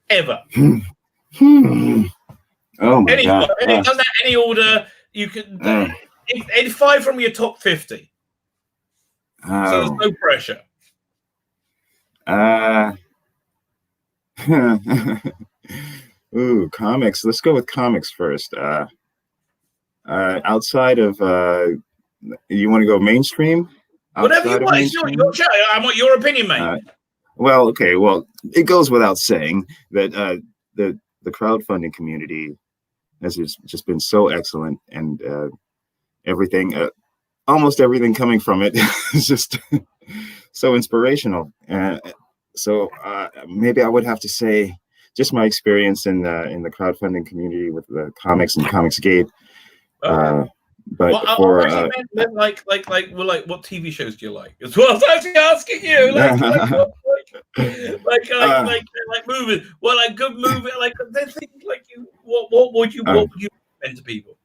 ever. Oh my God. Any order you can. 5 from your top 50. So there's no pressure. Ooh, comics. Let's go with comics first. Outside of you want to go mainstream? Whatever you want. It's your show. I want your opinion, mate. Well, okay. Well, it goes without saying that the crowdfunding community has just been so excellent, and everything, almost everything coming from it is just so inspirational. So maybe I would have to say just my experience in the crowdfunding community with the comics and Comicsgate. But what TV shows do you like? As well, I was actually asking you, like movies. Well, like good movie, like things like you. What would you recommend to people?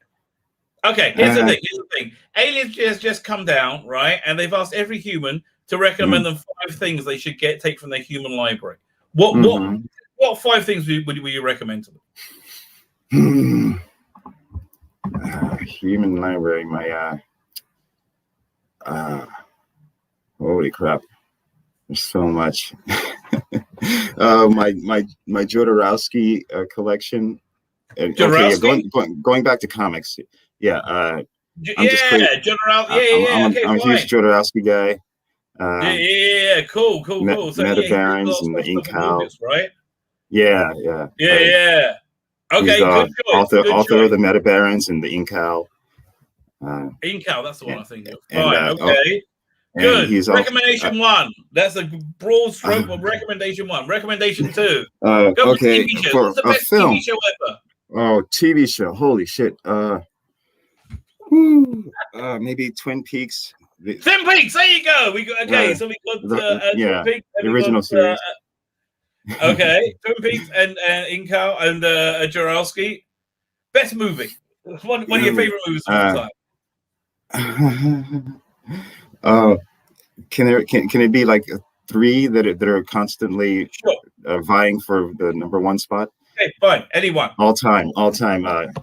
Okay, here's the thing. Aliens has just come down, right? And they've asked every human to recommend them 5 things they should take from their human library. What 5 things would you recommend to them? Human library, my holy crap, there's so much. My Jodorowsky collection. Jodorowsky? Going back to comics, Jodorowsky. I'm a huge Jodorowsky guy. Cool. So Meta Barons and the Ink Howl, right? Yeah. Okay, good choice. Author of the Meta Barons and the Ink Howl. Ink Howl, that's the one I think of. Fine, okay. Good. Recommendation 1. That's a broad stroke of recommendation 1. Recommendation 2. Okay. TV show. What's the best film. TV show ever? Oh, TV show. Holy shit. Maybe Twin Peaks. Twin Peaks. There you go. So we got Twin Peaks. The original series. Okay, Twin Peaks and Ink Howl and Jodorowsky. Best movie. One of your favorite movies of all time. Can it be like 3 that are constantly vying for the number 1 spot? Okay, fine. Anyone. All time.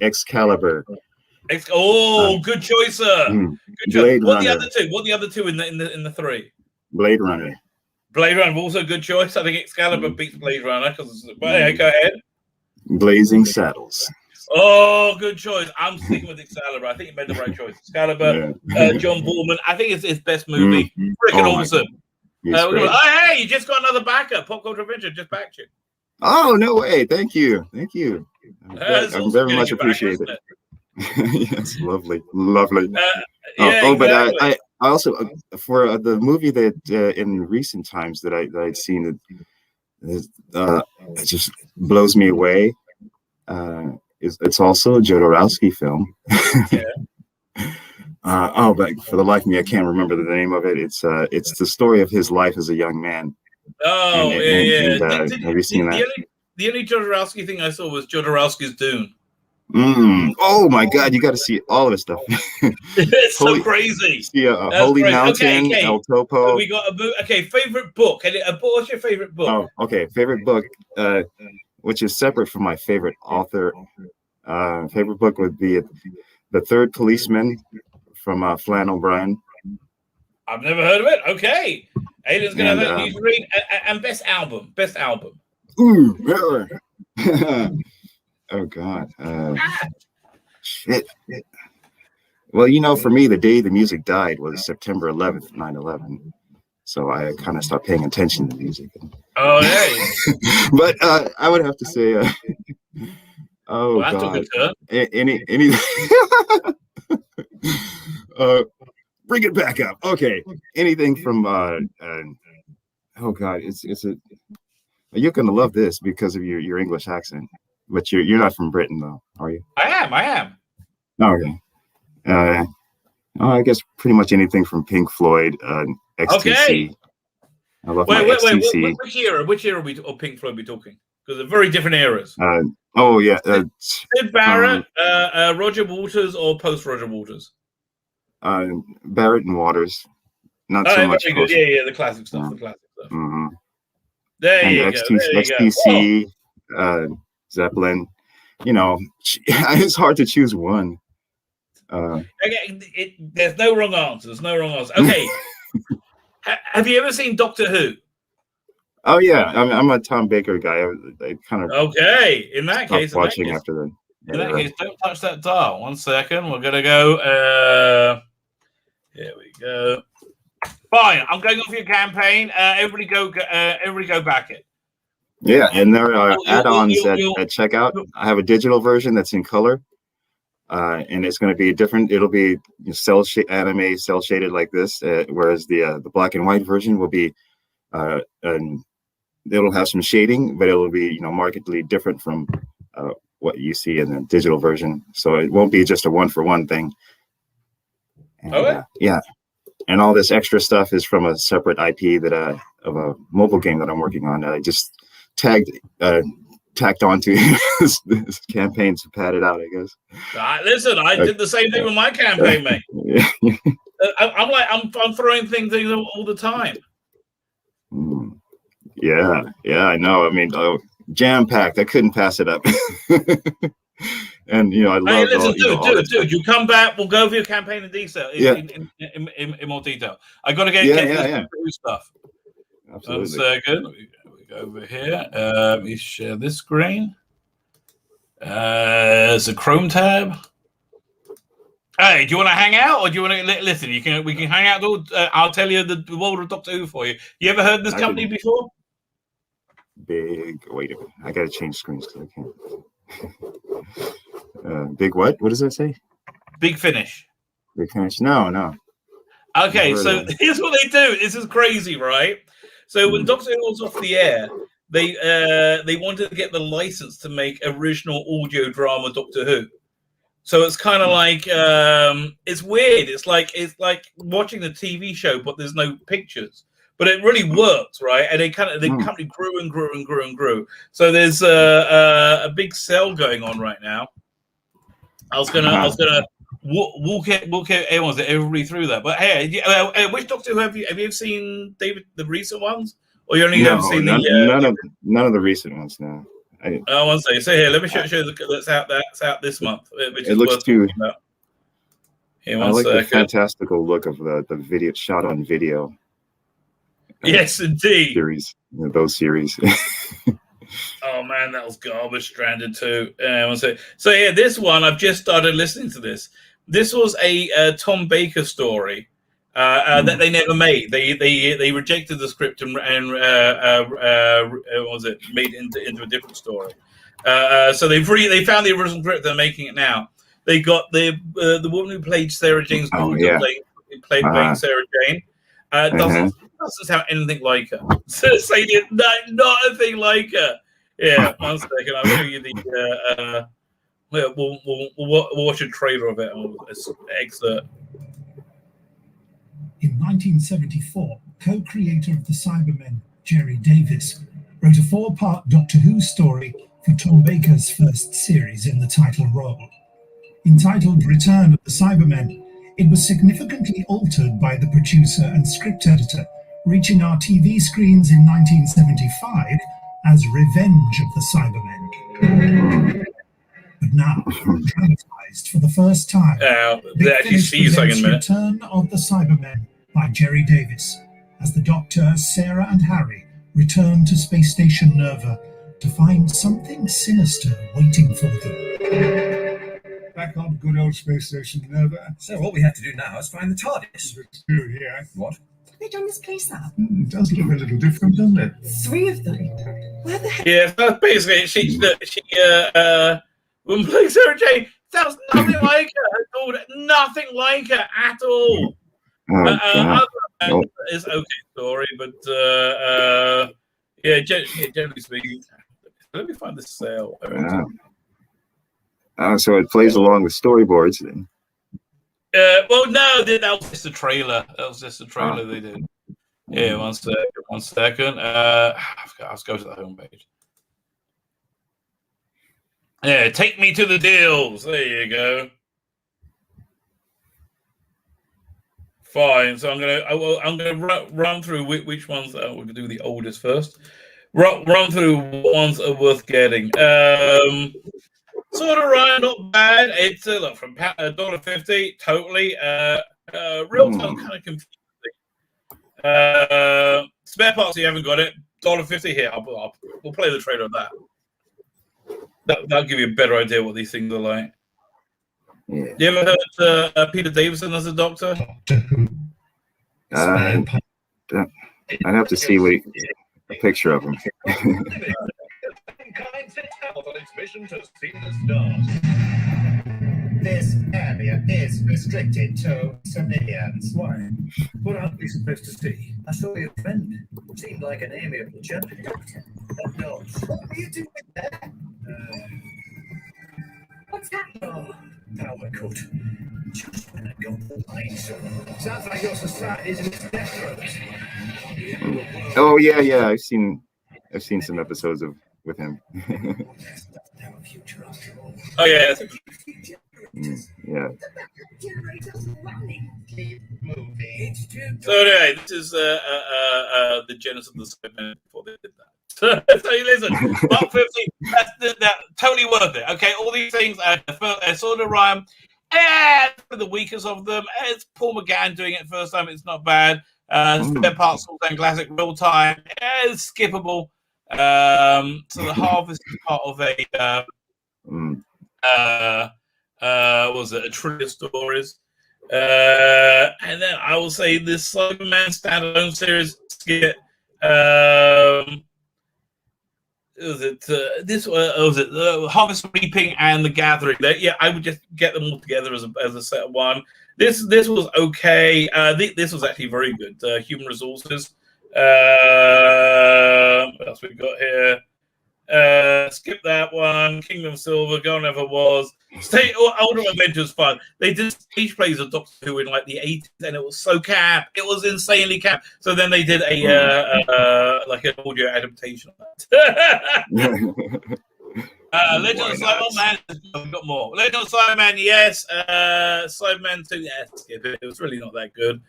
Excalibur. Good choice, sir. Good choice. What are the other two in the 3? Blade Runner. Blade Runner, also a good choice. I think Excalibur beats Blade Runner go ahead. Blazing Saddles. Oh, good choice. I'm sticking with Excalibur. I think you made the right choice. Excalibur, John Boorman. I think it's his best movie. Freaking awesome. Hey, you just got another backer. Pop Culture Adventure just backed you. Oh, no way. Thank you. I'm very much appreciated. Yes, lovely. Exactly. I also for the movie that in recent times that I'd seen it just blows me away. it's also a Jodorowsky film. Yeah. But for the life of me, I can't remember the name of it. It's the story of his life as a young man. Oh, Have you seen that? The only Jodorowsky thing I saw was Jodorowsky's Dune. Oh my God, you got to see all of his stuff. It's so crazy. See Holy crazy. Mountain, Okay. El Topo. So we got a book. Okay, favorite book. What's your favorite book? Oh, okay. Favorite book, which is separate from my favorite author. Favorite book would be The Third Policeman from Flann O'Brien. I've never heard of it. Okay. Aiden's going to have that to read. And best album. Ooh. Oh God. Shit. Well, for me, the day the music died was September 11th, 9/11. So I kind of stopped paying attention to music. Oh, yeah. But I would have to say, oh well, God, any bring it back up. Okay, anything from oh God, it's a you're gonna love this because of your English accent, but you're not from Britain though, are you? I am. Okay. I guess pretty much anything from Pink Floyd, XTC. Okay. I love my XTC. Which era of Pink Floyd are we talking? Because they're very different eras. Sid Barrett, Roger Waters, or post Roger Waters? Barrett and Waters. Not so much. Good. Yeah, the classic stuff. Mm-hmm. There you XTC, Zeppelin. It's hard to choose one. There's no wrong answers. Okay. Have you ever seen Doctor Who? Oh yeah, I'm a Tom Baker guy. I kind of In that case, after that. Don't touch that dial. 1 second. We're gonna go. Here we go. Fine. I'm going off your campaign. Everybody go back it. Yeah, and there are add-ons at checkout. I have a digital version that's in color. And it's going to be different. It'll be anime cell shaded like this, whereas the black and white version will be, and it'll have some shading, but it'll be markedly different from what you see in the digital version. So it won't be just a 1-for-1 thing. And, yeah, and all this extra stuff is from a separate IP of a mobile game that I'm working on. I just tacked onto this campaign to pad it out, I guess. Listen, I did the same thing with my campaign, mate. I'm throwing things in all the time. Yeah, I know. I mean, jam packed. I couldn't pass it up. And I love. Dude. You come back. We'll go over your campaign in detail. In more detail. I got to get this stuff. Absolutely. 1 second. Over here, let me share this screen. It's a Chrome tab. Hey, do you want to hang out, or do you want to listen? We can hang out. I'll tell you the world of Doctor Who for you. You ever heard of this company before? Wait a minute. I gotta change screens because I can't. Big what? What does that say? Big Finish. Big Finish. No. Okay, so here's what they do. This is crazy, right? So when Doctor Who was off the air, they wanted to get the license to make original audio drama Doctor Who. So it's kind of like it's weird. It's like watching the TV show, but there's no pictures. But it really works, right? And the company grew and grew and grew and grew. So there's a big sell going on right now. I was gonna walk everybody through that. But hey, which Doctor Who have you ever seen, David? The recent ones, or you only have seen none of the recent ones? No. I want to say. So here, let me show that's out this month. Which it looks too. Here, I like the fantastical look of the video shot on video. Yes, indeed. Series, those series. Oh man, that was garbage. Stranded too. So yeah, this one I've just started listening to this. This was a Tom Baker story that they never made. They rejected the script and made it into a different story. So they found the original script. They're making it now. They got the woman who played Sarah Jane's daughter playing Sarah Jane. Doesn't sound anything like her. So say not a thing like her. Yeah, 1 second. I'll show you the. We'll watch a trailer of it. Excerpt. In 1974, co-creator of the Cybermen, Jerry Davis, wrote a 4-part Doctor Who story for Tom Baker's first series in the title role. Entitled Return of the Cybermen, it was significantly altered by the producer and script editor, reaching our TV screens in 1975 as Revenge of the Cybermen. But now, dramatized for the first time, Big Finish presents Return of the Cybermen by Jerry Davis, as the Doctor, Sarah and Harry return to Space Station Nerva to find something sinister waiting for them. Back on good old Space Station Nerva. So all we have to do now is find the TARDIS. It's true here. What? Have they done this place up? It does look a little different, doesn't it? 3 of them. Where the heck? Yeah, so basically, she when playing Sarah Jane, sounds nothing like her. Daughter, nothing like her at all. It's okay story, but generally speaking, let me find the sale. So it plays along with storyboards then. Well, no, that was just a trailer. That was just a trailer they did. Yeah, one second. Let's go to the homepage. Yeah, take me to the deals. There you go. Fine. So I'm gonna run through which ones. We're gonna do the oldest first. Run through what ones are worth getting. Sort of right, not bad. It's look from $1.50, totally. Real time kind of confusing. Spare parts, you haven't got it. $1.50 here. We'll play the trailer of that. That'll give you a better idea what these things are like. Yeah. You ever heard Peter Davison as a doctor? I'd have to see a picture of him. This area is restricted to civilians. Why? What aren't we supposed to see? I saw your friend. Seemed like an amiable chap. Doctor, what are you doing there? What's happening? Oh, power cut. Just when I got the lights on. Sounds like your society's in its death throes. Oh yeah. I've seen some episodes with him. Oh yeah. Yeah. So anyway, this is the genesis of the segment before they did that. So listen, $1.50, that's totally worth it. Okay, all these things are sort of rhyme. For the weakest of them, it's Paul McGann doing it first time. It's not bad. Spare parts, all time classic, real time. It's skippable. So the Harvest is part of a trillion stories. And then I will say this Cyberman standalone series skit. Was it Harvest Reaping and The Gathering? Yeah, I would just get them all together as a set of one. This was okay. This was actually very good. Human Resources. What else we got here? Skip that one. Kingdom Silver, Go Never Was. Ultimate Adventure's fun. They did stage plays of Doctor Who in like the 80s, and it was so camp. It was insanely camp. So then they did like an audio adaptation of that. Legend of Cyberman. We've got more. Legend of Cyberman, yes. Cyberman 2, yeah, skip it. It was really not that good.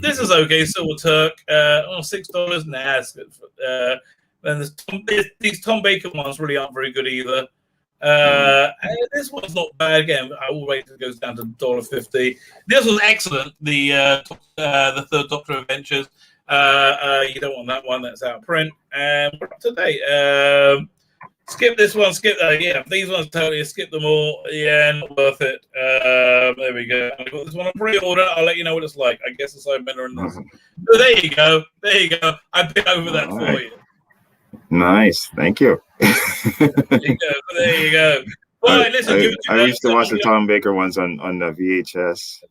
This is okay. Silver Turk. $6. Nah, it's good. And these Tom Baker ones really aren't very good either. This one's not bad. Again, I will rate it goes down to $1.50. This was excellent. The Third Doctor Adventures. You don't want that one. That's out of print. And we're up to date. Skip this one. Skip that. Yeah, these ones totally skip them all. Yeah, not worth it. There we go. I got this one on pre-order. I'll let you know what it's like. I guess it's like better in this. So there you go. There you go. I bit over that for you. Nice, thank you. There you go. All right, listen, I used to watch the Tom Baker ones on the VHS.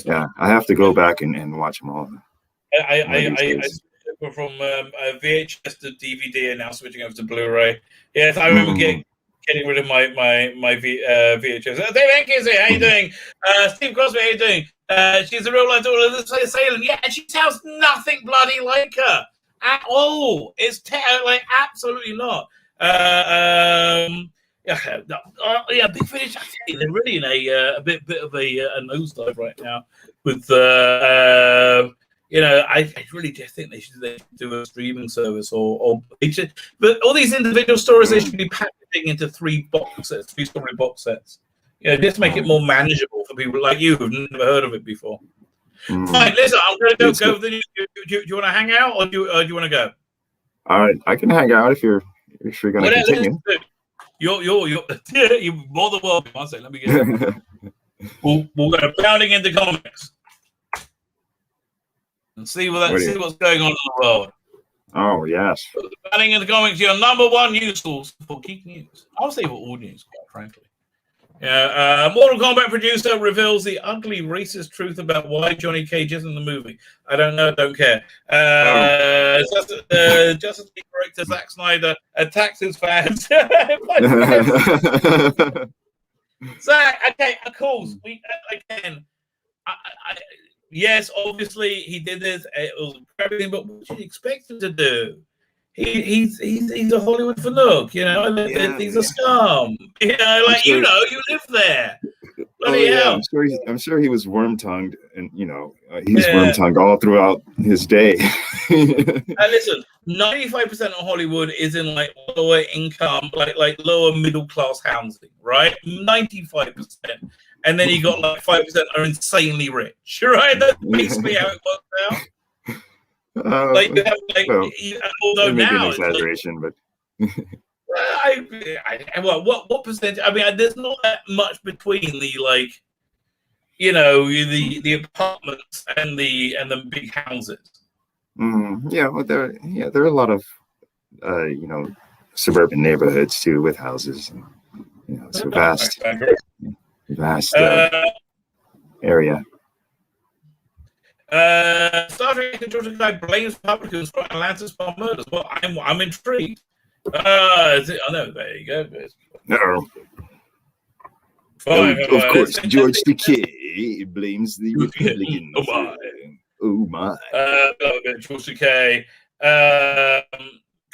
Yeah, I have to go back and watch them all. I VHS to DVD and now switching over to Blu-ray. Yes, I remember getting rid of my VHS. Dave Hankins here. How you doing? Steve Crosby, how you doing? She's a real life daughter of the assailant. Yeah, and she sounds nothing bloody like her at all. It's like absolutely not. Big Finish. They're really in a bit of a nosedive right now. With I really just think they should do a streaming service but all these individual stories they should be packaging into 3 story box sets. Just make it more manageable for people like you who've never heard of it before. Fine, listen, I'm going to go. Do you want to hang out or do you want to go? All right, I can hang out if you're going to continue. You're more than welcome. One second, let me get it. We'll go pounding into comics and see what's going on in the world. Oh yes, Pounding into comics, your number 1 news source for geek news. I'll say for all news, quite frankly. Mortal Kombat producer reveals the ugly racist truth about why Johnny Cage isn't in the movie. I don't know, don't care. Justice League director Zack Snyder attacks his fans. Zack, okay, of course. Yes, obviously he did this. It was everything, but what did you expect him to do? He's a Hollywood fanook, he's a scum. You live there. I'm sure he was worm-tongued, and he's worm-tongued all throughout his day. Listen, 95% of Hollywood is in like lower income, like lower middle class housing, right? 95%, and then you got like 5% are insanely rich, right? That's basically how it works out. Although now an exaggeration, but what percentage? I mean, there's not that much between the the apartments and the big houses. There are a lot of suburban neighborhoods too with houses. It's a vast area. Star Trek Georgia guy blames Republicans for Atlantis bomb murders. Well, I'm intrigued. There you go. No. Fine, of course, George Takei blames the Republicans. Oh my. George Takei.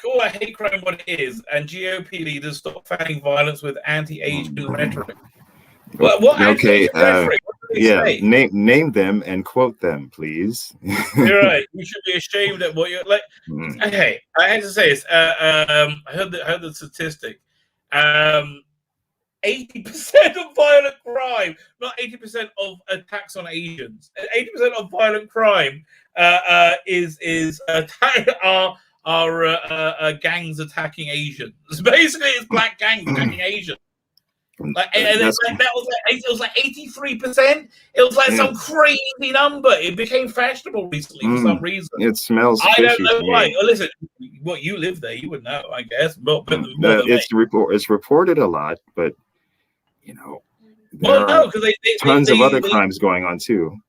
Call a hate crime what it is, and GOP leaders stop fanning violence with anti-Asian rhetoric. What okay. Name them and quote them, please. You're right. You should be ashamed at what you're like. Okay, I had to say this. I heard the statistic. 80% of violent crime, not 80% of attacks on Asians. 80% of violent crime is gangs attacking Asians. Basically, it's black gangs attacking Asians. It was like 83%. It was like some crazy number. It became fashionable recently for some reason. It smells. I don't know why. Well, listen, you live there, you would know, I guess. It's reported a lot, but there are tons of other crimes going on too.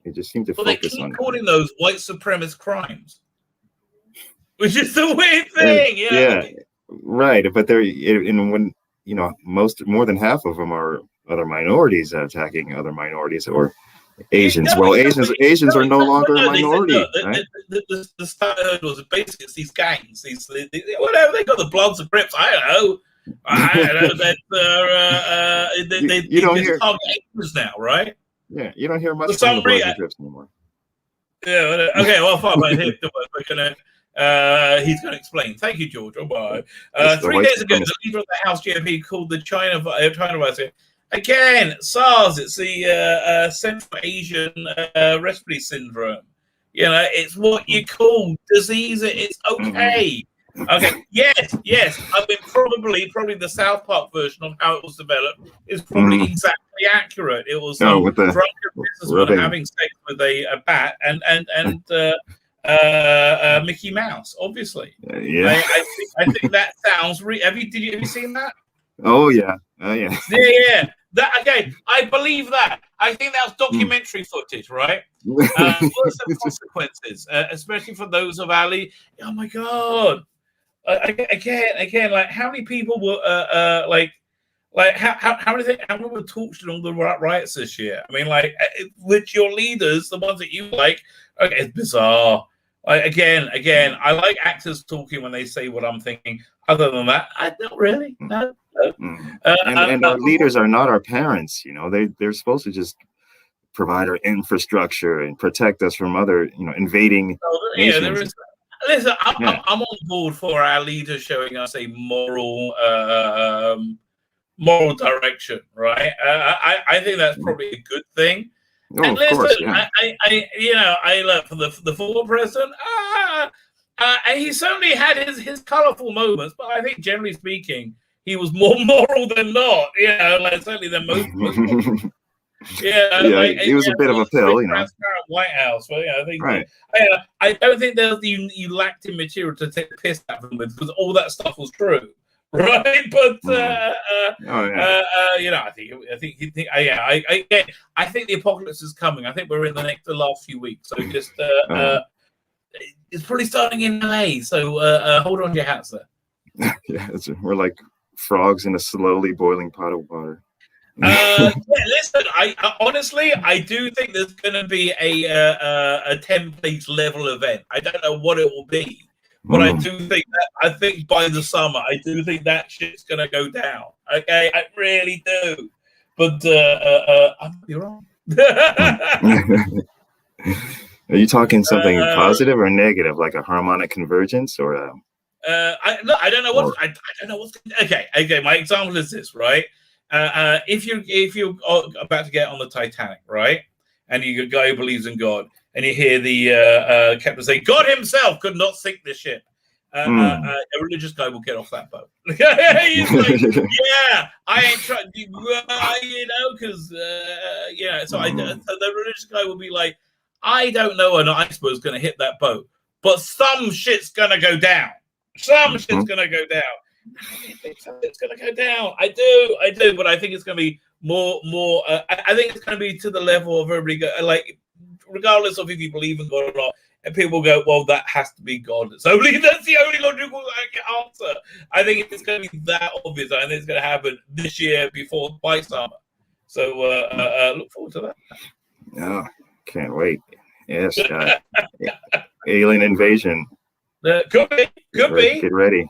They just seem to focus on calling those white supremacist crimes, which is the weird thing. Right, but when more than half of them are other minorities attacking other minorities or Asians. Asians are no longer a minority. The start was basically it's these gangs, whatever they got, the Bloods and Crips. I don't know. You don't hear Asians now, right? Yeah, you don't hear much from the Bloods and Crips anymore. Yeah. Okay. Well, fine. He's going to explain. Thank you, George. Oh, bye. 3 days ago, the leader of the House GOP called the China virus. Again, SARS. It's the Central Asian Respiratory Syndrome. It's what you call disease. It's okay. Okay. Yes. I mean, probably the South Park version of how it was developed is probably exactly accurate. It was with the drunken businessman having sex with a bat and Mickey Mouse, obviously. I think that sounds. Have you seen that? Oh yeah. Yeah. Okay, I believe that. I think that's documentary footage, right? What's the consequences, especially for those of Ali? Oh my God! Again, like how many people were how many were tortured in all the riots this year? I mean, like with your leaders, the ones that you like. Okay, it's bizarre. Like, again, I like actors talking when they say what I'm thinking. Other than that, I don't really. No. And our leaders are not our parents. You know, they're supposed to just provide our infrastructure and protect us from other, invading nations. There is. Listen, I'm on board for our leaders showing us a moral direction, right? I think that's probably a good thing. Oh, and listen, course, yeah. I love for the former president. He certainly had his colorful moments, but I think generally speaking, he was more moral than not. Certainly than most. He was a bit of a pill, Transparent White House. But I think right. I don't think you lacked in material to take the piss out of them with, because all that stuff was true. Right, but I think the apocalypse is coming. I think we're in the last few weeks, so just it's probably starting in LA. So hold on to your hats there. Yeah, we're like frogs in a slowly boiling pot of water. Listen, I honestly do think there's going to be a template level event. I don't know what it will be. But I do think I think by the summer, I do think that shit's gonna go down. Okay, I really do. But I might be wrong. Are you talking something positive or negative, like a harmonic convergence, or I don't know what I don't know what's okay. My example is this, right? If you're about to get on the Titanic, right, and you a guy who believes in God, and you hear the captain say, "God himself could not sink this ship." A religious guy will get off that boat. He's like, "Yeah, I ain't trying, because So the religious guy will be like, "I don't know an iceberg's going to hit that boat, but some shit's going to go down. Some shit's going to go down." I think something's going to go down. I do, but I think it's going to be more. I think it's going to be to the level of everybody regardless of if you believe in God or not, and people go, "Well, that has to be God." That's the only logical answer. I think it's going to be that obvious. I think it's going to happen this year by summer. So look forward to that. Oh, can't wait. Yes, alien invasion. Could be. Get ready.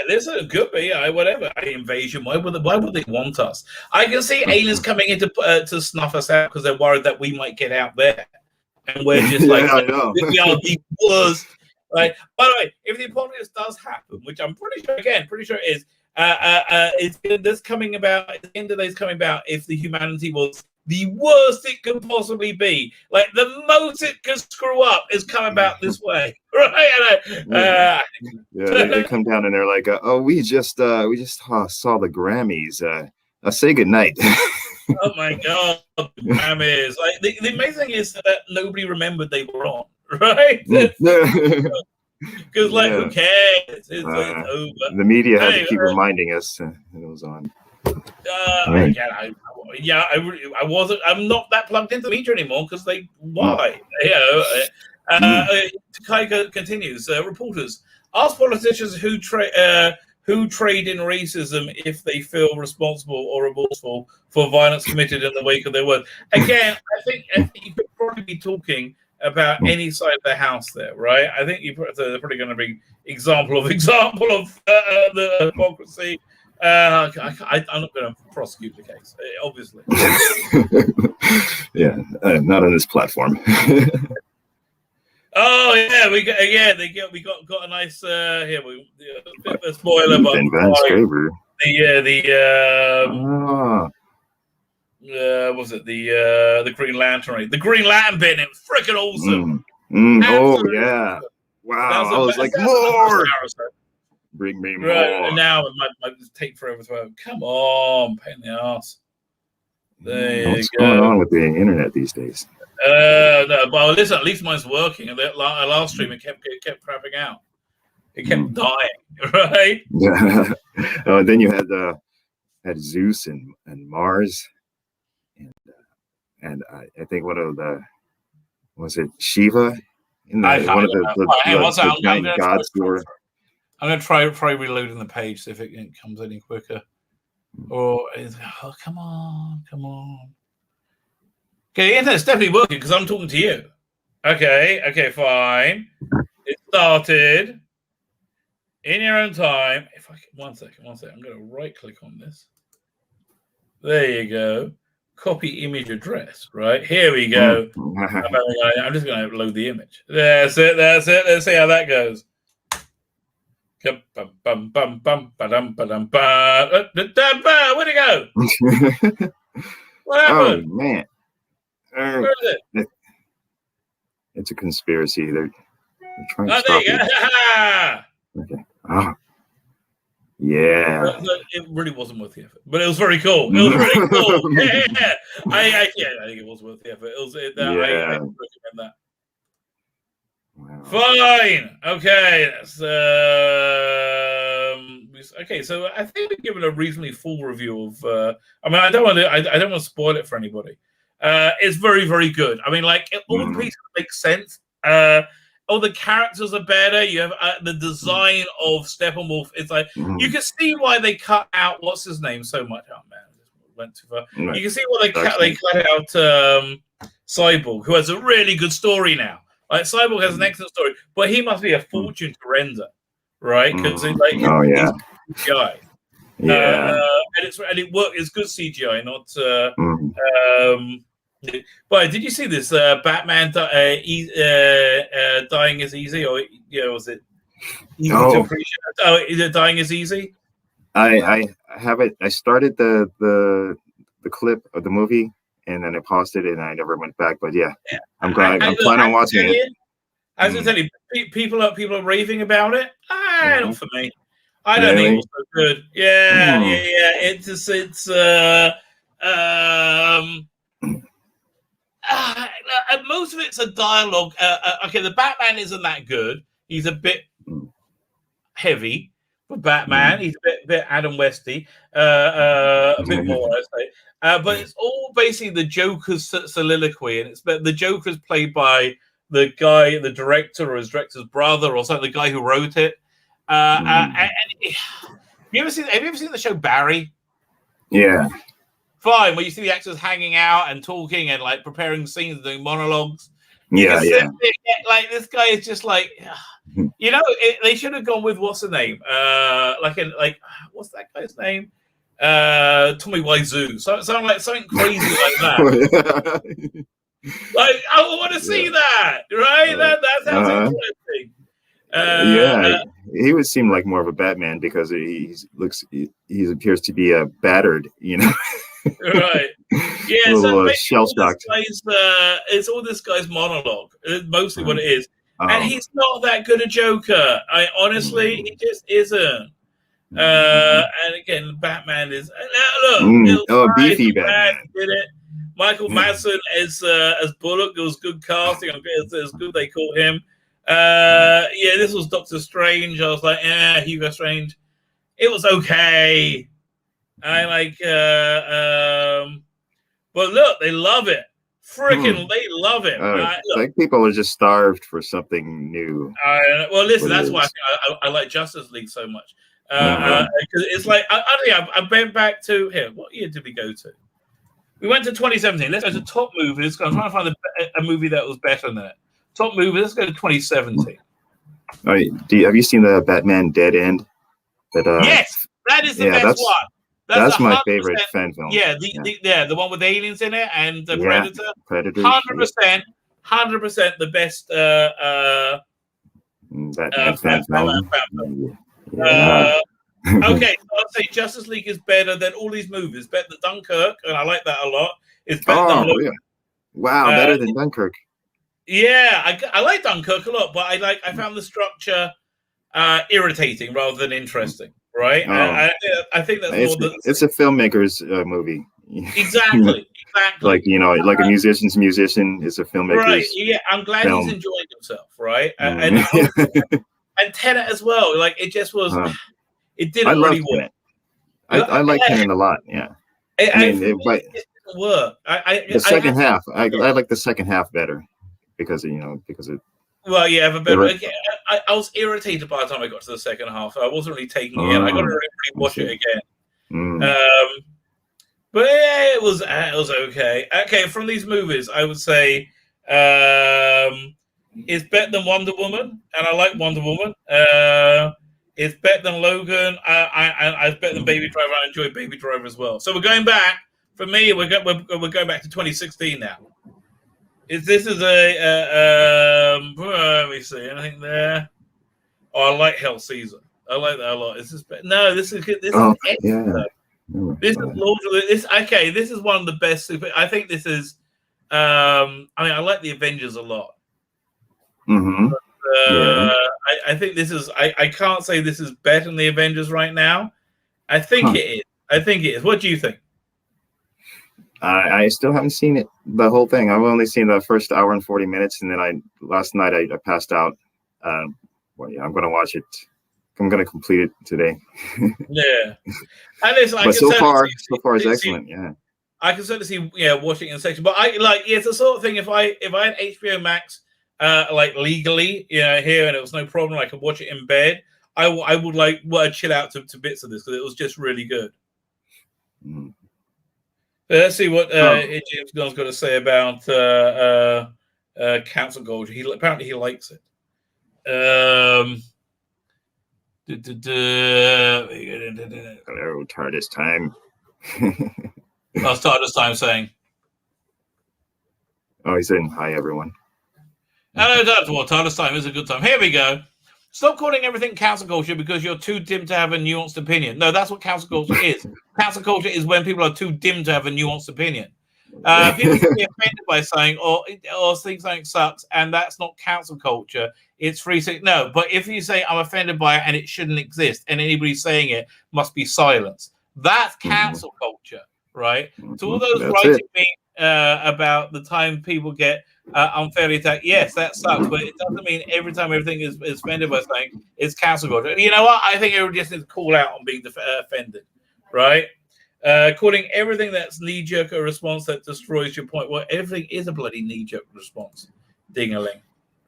Listen, could be. Whatever. Invasion. Why would they want us? I can see aliens coming in to snuff us out because they're worried that we might get out there, and we're just we are the worst. Like, by the way, if the apocalypse does happen, which I'm pretty sure it is, it's coming about. At the end of the day, it's coming about if the humanity was the worst it could possibly be. Like, the most it could screw up is coming about this way, right? They come down and they're like, "Oh, we just saw the Grammys. Say goodnight." Oh my God, the Grammys! Like the amazing thing is that nobody remembered they were on, right? Because who cares? It's over. The media had to keep reminding us it was on. I'm not that plugged into the media anymore because why? Taika continues. Reporters ask politicians who trade in racism if they feel responsible or remorseful for violence committed in the wake of their words. Again, I think you could probably be talking about any side of the house there, right? I think they're probably going to be example of the hypocrisy. I'm not going to prosecute the case, obviously. Not on this platform. Oh yeah, we got a nice here. Bit of a spoiler, but was it the Green Lantern? Right? The Green Lantern bit. It was freaking awesome. Oh yeah! Wow, I was like, more. Bring me more. Right, now it might take forever to open. Come on, pain in the ass. What's going on with the internet these days? No, well, listen, at least mine's working. And that last stream, it kept crapping out. It kept dying, right? Yeah. Then you had Zeus and Mars. and I think one of the was it Shiva in I the can't one of the giant gods were. I'm going to try reloading the page, see if it comes any quicker. Or, come on. Okay, the internet's definitely working because I'm talking to you. Okay, fine. It started in your own time. If I can, one second. I'm going to right click on this. There you go. Copy image address. Right here we go. I'm just going to load the image. That's it. Let's see how that goes. Where'd it go? What happened? Oh man! Where is it? It's a conspiracy. They're trying to Oh, stop there you go. Okay. Oh. Yeah. It really wasn't worth the effort, but it was very cool. It was really cool. Yeah. I think it was worth the effort. I recommend that. Wow. Fine. Okay. Okay. So I think we've given a reasonably full review of. I don't want to spoil it for anybody. It's very, very good. I mean, like all the pieces make sense. All the characters are better. You have the design of Steppenwolf. It's like you can see why they cut out what's his name so much. Oh man, went too far. You can see why they cut out Cyborg, who has a really good story now. Like Cyborg has an excellent story, but he must be a fortune to render, right? Because he's CGI. Yeah, and it works. It's good CGI, not. But did you see this? Batman dying is easy, or was it easy to appreciate? Oh, dying is easy. I have it. I started the clip of the movie. And then I paused it, and I never went back. But yeah, I'm glad. I'm planning on watching it. I was tell you, people are raving about it. Not for me. I don't think it was so good. Yeah. It's most of it's a dialogue. Okay, the Batman isn't that good. He's a bit heavy for Batman. He's a bit Adam Westy, a bit more, I say. But it's all basically the Joker's soliloquy, and the Joker's played by the director or his director's brother or something, the guy who wrote it. Have you ever seen the show Barry? Yeah. Fine, where you see the actors hanging out and talking and like preparing scenes, doing monologues. Yeah. Like this guy is just like, they should have gone with what's the name? What's that guy's name? Tommy Wiseau. Something crazy like that. Like I want to see that, right? That sounds interesting. He would seem like more of a Batman because he appears to be battered, Right. Yeah. So shell-shocked. It's all this guy's monologue. It's mostly what it is, and he's not that good a Joker. Honestly, he just isn't. And again, Batman is beefy Batman. Did it? Michael Madsen as Bullock. It was good casting. It's good they caught him. This was Doctor Strange. I was like, Hugo Strange. It was okay. I like, but look, they love it. Freaking, they love it. Like people are just starved for something new. Well, listen, that's why I like Justice League so much. Because it's like I went back to here. What year did we go to? We went to 2017. Let's go to top movie. I'm trying to find a movie that was better than that. Top movie. Let's go to 2017. All right. Have you seen the Batman Dead End? Yes, that is the best one. That's my favorite fan film. Yeah, the one with aliens in it and the Predator. 100% the best. Batman fan film. Okay, so I'd say Justice League is better than all these movies. Better than Dunkirk, and I like that a lot. It's better than yeah. Wow, better than Dunkirk. Yeah, I like Dunkirk a lot, but I found the structure irritating rather than interesting. Right? I think that's it's a filmmaker's movie. Exactly. Like like a musician's musician is a filmmaker's. Right. Yeah, I'm glad he's enjoying himself. Right. And Tenet as well. Like it just was. It didn't really work. I like Tenet a lot. Yeah. doesn't work. The second half, I like the second half better because it. Well, yeah, but better. I was irritated by the time I got to the second half. I wasn't really taking it in. I got to really watch it again. But yeah, it was okay. Okay, from these movies, I would say it's better than Wonder Woman, and I like Wonder Woman. It's better than Logan. It's better than Baby Driver. I enjoy Baby Driver as well. So we're going back. For me, we're going back to 2016 now. This is a let me see anything there. Oh, I like Hell Caesar. I like that a lot. Is this better? No, this is excellent. Yeah. This is Lord of the, this. Okay, this is one of the best super. I think this is. I mean, I like the Avengers a lot. I think this is. I can't say this is better than the Avengers right now. I think it is. I think it is. What do you think? I still haven't seen it, the whole thing. I've only seen the first hour and 40 minutes, and then last night I passed out. Well, yeah, I'm going to watch it. I'm going to complete it today. Yeah, and it's like, but so far it's excellent. Yeah, I can certainly see watching it in section. But it's the sort of thing. If I had HBO Max like legally here, and it was no problem, I could watch it in bed. I would chill out to bits of this because it was just really good. Let's see what James Gunn's got to say about cancel culture. Apparently he likes it. Hello, TARDIS time. I'll start this time saying. Oh, he's saying hi, everyone. Hello, TARDIS time is a good time. Here we go. Stop calling everything cancel culture because you're too dim to have a nuanced opinion. No, that's what cancel culture is. Cancel culture is when people are too dim to have a nuanced opinion. People can be offended by saying or think something sucks, and that's not cancel culture. It's free speech. No, but if you say I'm offended by it and it shouldn't exist, and anybody saying it must be silenced, that's cancel culture, right? So all those writing me about the time people get unfairly attacked, yes, that sucks, but it doesn't mean every time everything is offended by saying it's cancel culture. You know what? I think everybody just needs to call out on being offended, right? Calling everything that's knee-jerk a response that destroys your point. Well, everything is a bloody knee-jerk response. Ding-a-ling.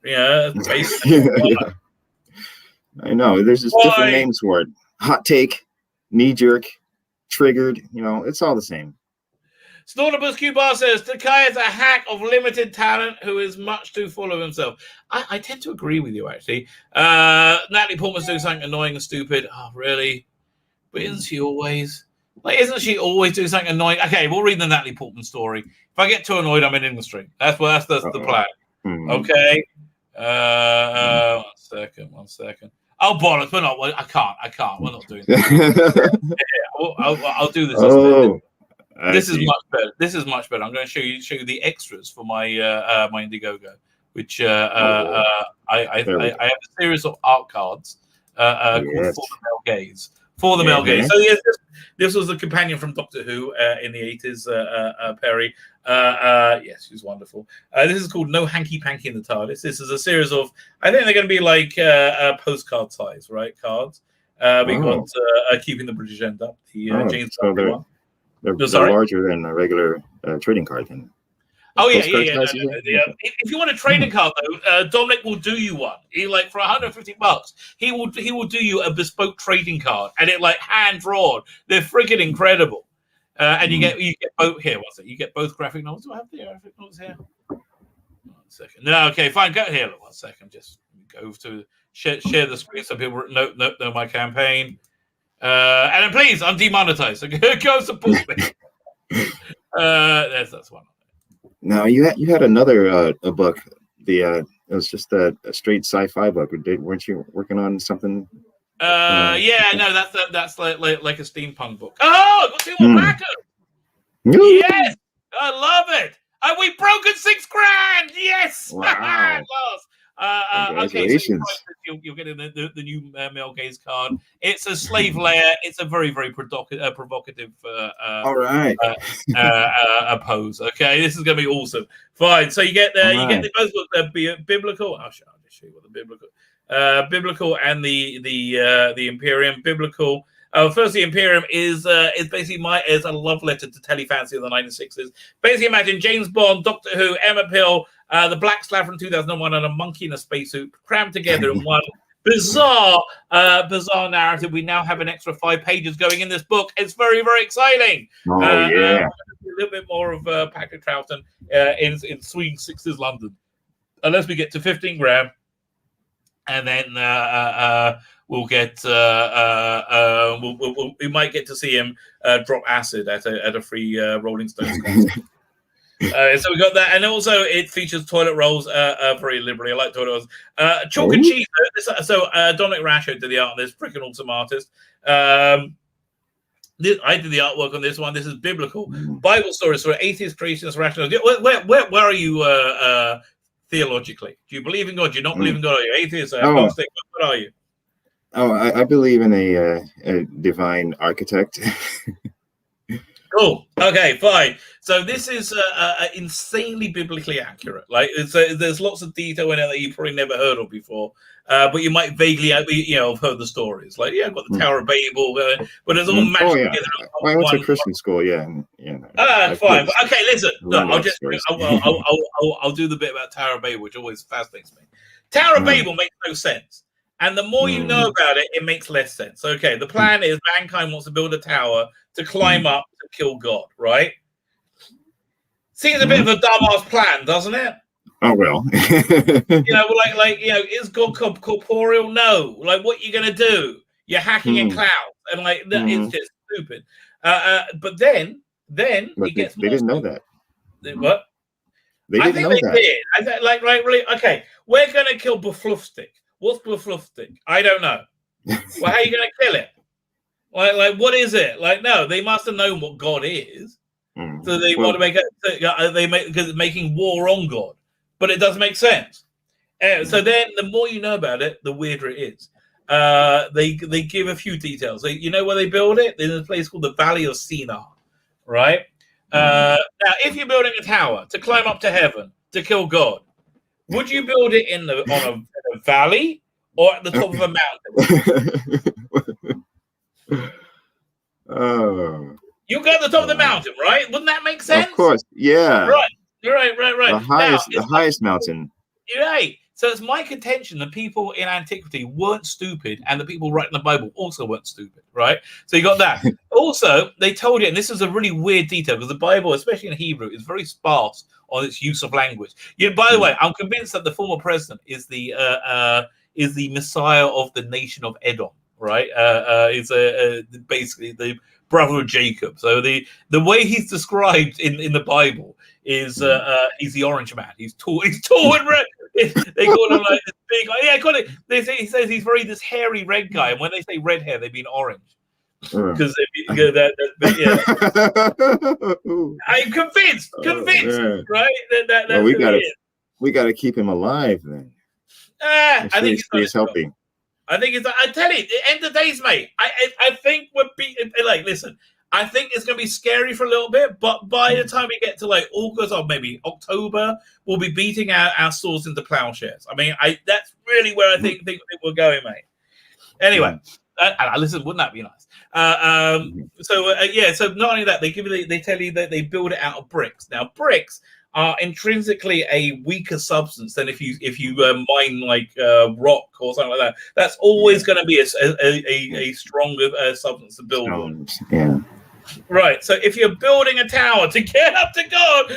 Basically. Yeah. I know. There's just different names for it. Hot take, knee-jerk, triggered. It's all the same. Snortabus Q Bar says Takai is a hack of limited talent who is much too full of himself. I tend to agree with you, actually. Natalie Portman's doing something annoying and stupid. Oh, really? But isn't she always? Isn't she always doing something annoying? Okay, we'll read the Natalie Portman story. If I get too annoyed, I'm ending the stream. That's the plan. Okay. 1 second. Oh, bollocks. We're not. I can't. We're not doing that. I'll do this. This is much better. I'm going to show you the extras for my my Indiegogo, which I have a series of art cards called For the Male Gaze. For the Male Gaze. So yes, this was the companion from Doctor Who in the 80s, Perry. Yes, she's wonderful. This is called No Hanky Panky in the TARDIS. This is a series of, I think they're going to be like postcard size, right? Cards. We got Keeping the British End Up, the James Bond one. They're larger than a regular trading card. Then. Oh yeah. If you want a trading card though, Dominic will do you one. He for $150, he will do you a bespoke trading card, and it hand drawn. They're freaking incredible. And you get both here. What's it? You get both graphic novels. Do I have the graphic novels here? 1 second. No, okay, fine. Go here. Look, 1 second. Just go to share the screen so people know my campaign. And then please, I'm demonetized. So go support me. That's one. No, you had another a book. It was just a straight sci-fi book. Weren't you working on something? That's like a steampunk book. Oh, I got 2 more backers. Yes, I love it. We've broken $6,000. Yes, wow. Congratulations. Okay, so you're getting the new Male Gaze card. It's a slave layer. It's a very, very provocative all right. pose. Okay, this is going to be awesome. Fine. So you get the both biblical. I'll just show you what the biblical and the Imperium biblical. First, the Imperium is basically is a love letter to telefancy of the 1960s. Basically, imagine James Bond, Doctor Who, Emma Pill, the Black Slab from 2001, and a monkey in a spacesuit crammed together in one bizarre narrative. We now have an extra 5 pages going in this book. It's very, very exciting. Oh yeah. A little bit more of Patrick Troughton in swing 60s London, unless we get to 15 gram, and then we'll get we might get to see him drop acid at a free Rolling Stones concert. So we got that, and also it features toilet rolls very liberally. I like toilet rolls. Chalk and cheese. So Dominic Rasho did the art on this, freaking awesome artist. I did the artwork on this one. This is biblical Bible stories for atheists, creationists, rationalists. Where are you theologically? Do you believe in God? Do you not believe in God? Are you atheist? Agnostic? What are you? Oh, I believe in a divine architect. Cool. Okay, fine. So this is insanely biblically accurate. Like, there's lots of detail in it that you probably never heard of before, but you might vaguely, have heard the stories. Like, I've got the Tower of Babel, but it's all matched together. I went to Christian school. Fine. But, okay, listen. Look, I'll do the bit about Tower of Babel, which always fascinates me. Tower of Babel makes no sense. And the more you know about it, it makes less sense. Okay, the plan is mankind wants to build a tower to climb up to kill God, right? Seems a bit of a dumbass plan, doesn't it? Oh, well. Is God corporeal? No. Like, what are you going to do? You're hacking in clouds. And, it's just stupid. But then they didn't know that. What? They didn't know that. Did. Okay, we're going to kill Baflufstick. What's Baflufstick? I don't know. Well, how are you going to kill it? Like, what is it? Like, no, they must have known what God is. So they want to make it. Because it's making war on God, but it doesn't make sense. So then, the more you know about it, the weirder it is. They give a few details. You know where they build it? In a place called the Valley of Sinar, right? Now, if you're building a tower to climb up to heaven to kill God, would you build it on a valley or at the top of a mountain? Oh. You go at the top of the mountain, right? Wouldn't that make sense? Of course, yeah. Right. The highest mountain. Right. So it's my contention that people in antiquity weren't stupid, and the people writing the Bible also weren't stupid, right? So you got that. Also, they told you, and this is a really weird detail, because the Bible, especially in Hebrew, is very sparse on its use of language. By the way, I'm convinced that the former president is the Messiah of the nation of Edom, right? Is basically the brother of Jacob. So the way he's described in the Bible is he's the orange man. He's tall and red. They call him like this big. He says he's this hairy red guy, and when they say red hair, they mean orange. Because I'm convinced, right? We got to keep him alive then. I think he's healthy. I think it's. I tell you, the end of days, mate. I think we're listen. I think it's going to be scary for a little bit, but by the time we get to August or maybe October, we'll be beating our swords into plowshares. I mean, that's really where I think we're going, mate. Anyway, listen, wouldn't that be nice? So not only that, they tell you that they build it out of bricks. Now, bricks are intrinsically a weaker substance than if you mine rock or something like that. That's always going to be a stronger substance to build on. Yeah. Right. So if you're building a tower to get up to God,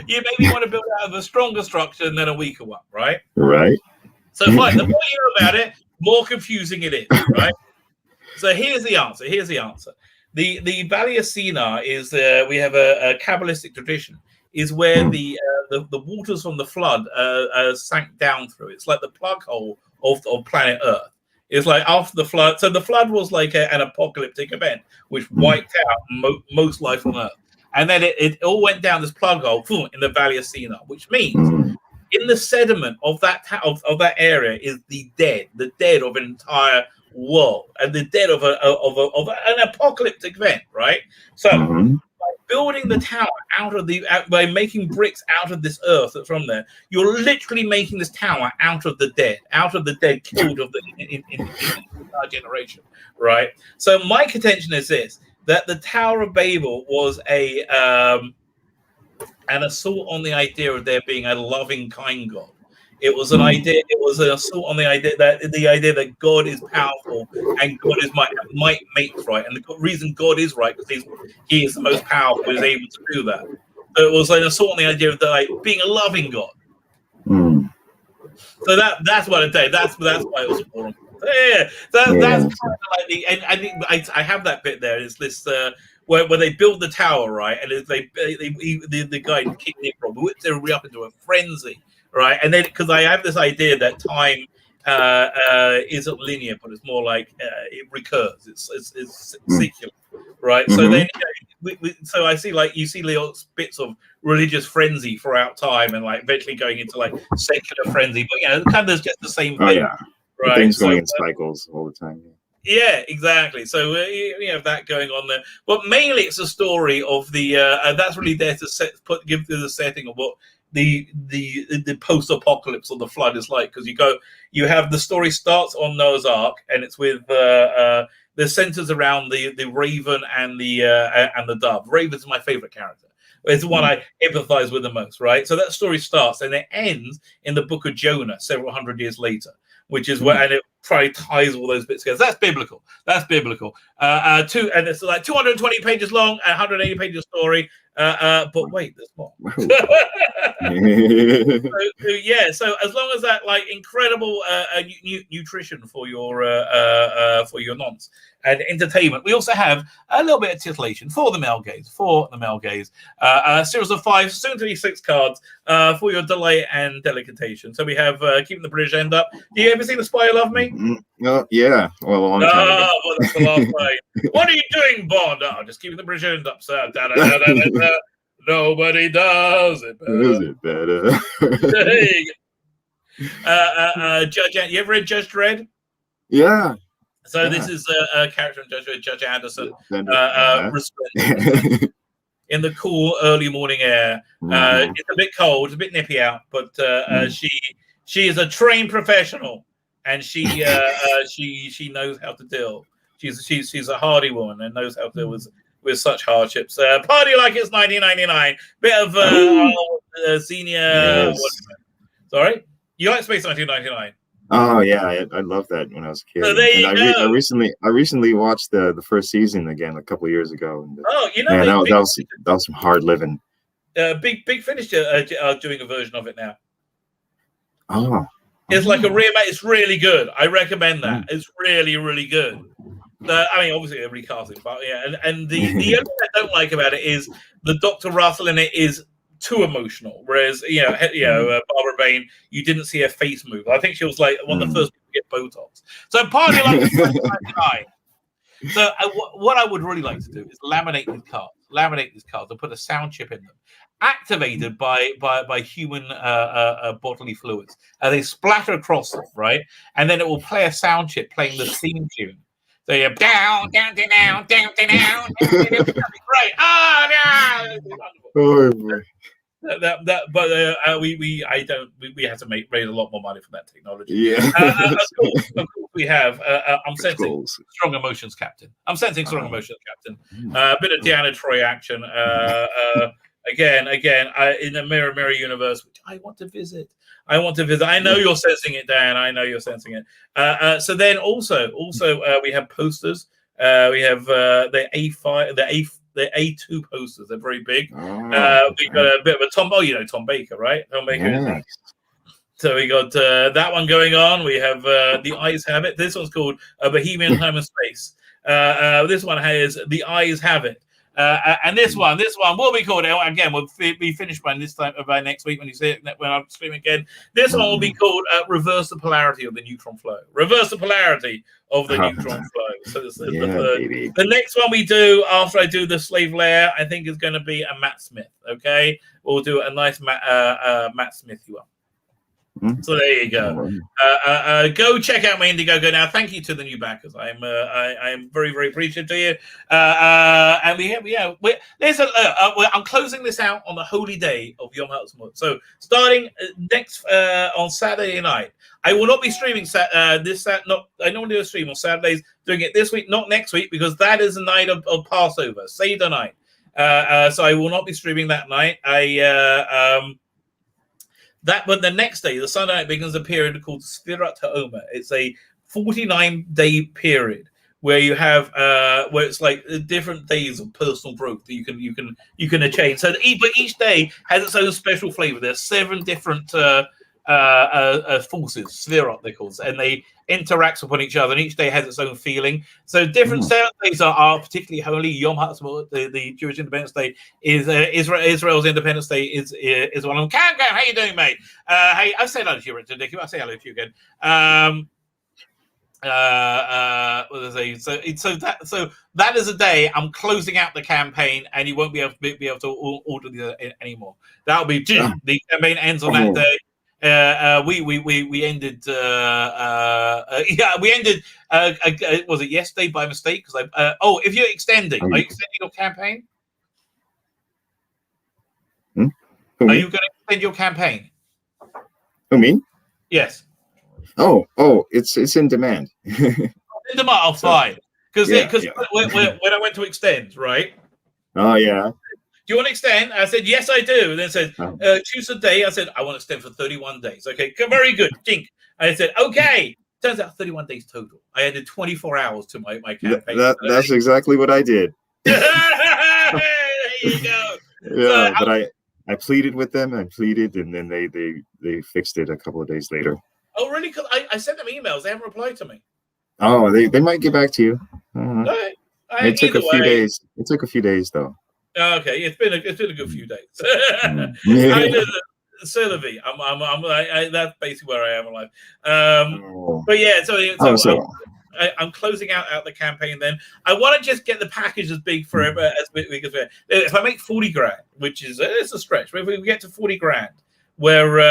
you maybe want to build out of a stronger structure than a weaker one, right? Right. So fine. The more you know about it, more confusing it is, right? So here's the answer. The Valley of Sinar is we have a Kabbalistic tradition. Is where the waters from the flood sank down through. It's like the plug hole of planet Earth. It's like after the flood. So the flood was like an apocalyptic event, which wiped out most life on Earth. And then it all went down this plug hole in the Valley of Sinar, which means in the sediment of that that area is the dead of an entire world, and the dead of an apocalyptic event, right? So building the tower by making bricks out of this earth that's from there. You're literally making this tower out of the dead killed of the in our generation, right? So my contention is this: that the Tower of Babel was an assault on the idea of there being a loving, kind God. It was an idea. It was an assault on the idea that God is powerful and God is might makes right, and the reason God is right because He is the most powerful, is able to do that. So it was an assault on the idea of being a loving God. So that's what I did. That's why it was important. Yeah, that's kind of like I think I have that bit there. It's this where they build the tower, right, and the guy kicking it from whips everybody up into a frenzy. Right, and then because I have this idea that time isn't linear, but it's more like it recurs. It's secular, right? So then, so I see you see little bits of religious frenzy throughout time, and like eventually going into like secular frenzy. But kind of just the same thing. Oh yeah, right. Things going in cycles all the time. Yeah, exactly. So you have that going on there, but mainly it's a story of the. That's really there to give the setting of what the post-apocalypse or the flood is like, because you have the story starts on Noah's Ark, and it's with the centers around the raven and the dove. Raven's my favorite character. It's the one I empathize with the most, right? So that story starts and it ends in the book of Jonah several hundred years later, which is where, and it probably ties all those bits together. That's biblical. And it's like 220 pages long, 180 pages story. But wait, there's more. So as long as that like incredible nutrition for your nonce and entertainment, we also have a little bit of titillation for the male gaze. A series of 5, soon to be 6 cards for your delight and delectation. So we have Keeping the British End Up. Do you ever see The Spy Who Loved Me? Yeah. Well, a long time ago. Well, that's the last time. What are you doing, Bond? Oh, just keeping the British End Up, sir. Nobody does it better. Judge, you ever read Judge Dredd? Yeah. So this is a character in Judge Dredd, Judge Anderson, in the cool early morning air. It's a bit cold, it's a bit nippy out, but she is a trained professional, and she knows how to deal. She's a hardy woman and knows how to deal with such hardships. Party like it's 1999. Bit of senior. Yes. Sorry, you like Space 1999? Oh yeah, I loved that when I was a kid. So there you go. I recently watched the first season again a couple of years ago. And, that was some hard living. Big Finish are doing a version of it now. Oh. It's like a remake. It's really good. I recommend that. It's really, really good. I mean, obviously, every casting, but yeah. And the only thing I don't like about it is the Dr. Russell in it is too emotional. Whereas, Barbara Bain, you didn't see her face move. I think she was like one of the first people to get Botox. So, Party like it's 1999. So, what I would really like to do is laminate these cards and put a sound chip in them, activated by human bodily fluids. They splatter across them, right? And then it will play a sound chip playing the theme tune. So you're down. Great. Oh, no. We have to raise a lot more money for that technology. Yeah. Of course we have. I'm sensing strong emotions, Captain. A bit of Deanna Troy action. Again, in the Mirror Universe, which I want to visit. I know you're sensing it, Dan. I know you're sensing it. So then also we have posters. We have the A5, the A2 posters. They're very big. We've got a bit of a Tom. Oh, you know Tom Baker, right? Tom Baker. Yeah. So we got that one going on. We have The Eyes Have It. This one's called Bohemian Time and Space. This one has The Eyes Have It. And this one will be called, again, we'll be finished by next week when you see it, when I'm streaming again. This one will be called Reverse the Polarity of the Neutron Flow. Reverse the Polarity of the Neutron Flow. So this is the next one we do after I do the Slave Lair, I think is going to be a Matt Smith. Okay, we'll do a nice Matt Smith you up. So there you go. Go check out my Indiegogo now. Thank you to the new backers. I am very, very appreciative to you. And I'm closing this out on the holy day of Yom Ha'atzmaut. So starting next on Saturday night, I will not be streaming I normally do a stream on Saturdays. Doing it this week, not next week, because that is the night of Passover, Seder night. So I will not be streaming that night. But the next day, the Sunday night, begins a period called Sfirat HaOmer. It's a 49-day period where you have where it's like different days of personal growth that you can attain. So but each day has its own special flavor. There's 7 different forces, Sfirot they call it, and they interact upon each other, and each day has its own feeling. So different days are particularly holy. Yom Ha'atzmaut, the Jewish Independence Day, is Israel's Independence Day is one of them. Cam, how you doing, mate? Hey, I'll say hello to you, Richard Dickey. I'll say hello to you again. So that is a day I'm closing out the campaign, and you won't be able to order these anymore. That'll be the campaign ends on that day. We ended. We ended. Was it yesterday by mistake? Because if you're extending, are you extending your campaign? Are you going to extend your campaign? Who, me? Yes. Oh, it's in demand. In demand. Oh, fine. Because when I went to extend, right? Oh yeah. Do you want to extend? I said, yes, I do. And then it said, choose a day. I said, I want to extend for 31 days. Okay, very good. Jink. I said, okay. Turns out 31 days total. I added 24 hours to my campaign. That's exactly what I did. There you go. Yeah, but I pleaded with them. I pleaded, and then they fixed it a couple of days later. Oh, really? Because I sent them emails. They haven't replied to me. Oh, they might get back to you. It took a few days. It took a few days, though. Okay, it's been a good few days. Sylvie, that's basically where I am in life. But yeah, I'm closing out the campaign. Then I want to just get the package as big for as big as if I make 40 grand, which is it's a stretch. But if we get to 40 grand, where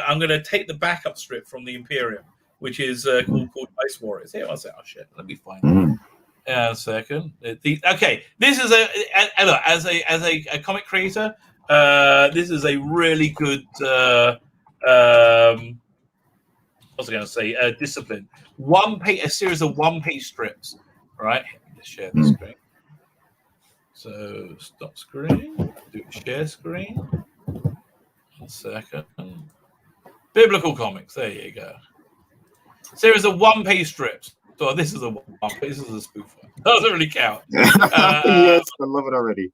I'm going to take the backup strip from the Imperium, which is called Ice Warriors. Here, I'll say, oh shit, let me find it. A second. Okay, this is as a comic creator, this is a really good what was I going to say? Discipline. A series of one-page strips. Right. Let's share the screen. So stop screen. Do share screen. 1 second. Biblical comics. There you go. Series of one-page strips. So this is a one-page. This is a spoof one. That doesn't really count. Yes, I love it already.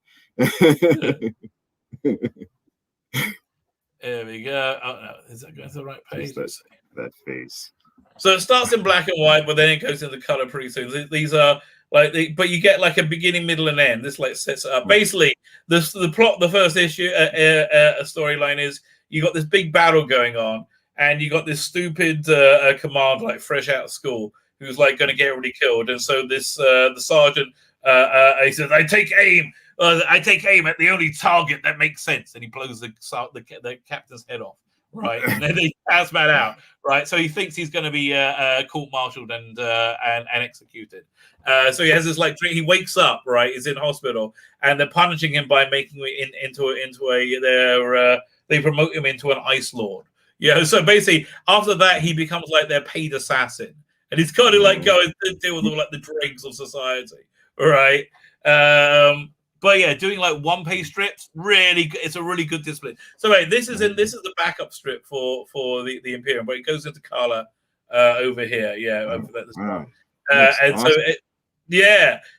There we go. Oh no, is that going to the right page? That face. So it starts in black and white, but then it goes into color pretty soon. These are but you get like a beginning, middle, and end. This sets it up. Basically, the plot, the first issue, a storyline is you got this big battle going on, and you got this stupid commander like fresh out of school who's like going to get everybody killed, and so this the sergeant he says, "I take aim at the only target that makes sense," and he blows the captain's head off. Right, and then he pass man out. Right, so he thinks he's going to be court-martialed and executed. So he has this he wakes up. Right, he's in hospital, and they're punishing him by making him they promote him into an ice lord. So basically after that he becomes like their paid assassin, and he's kind of like going to deal with all like the dregs of society. Right. But yeah, doing like one-page strips, it's a really good discipline. So this is the backup strip for the Imperium, but it goes into color over here. Yeah, over this one. And awesome.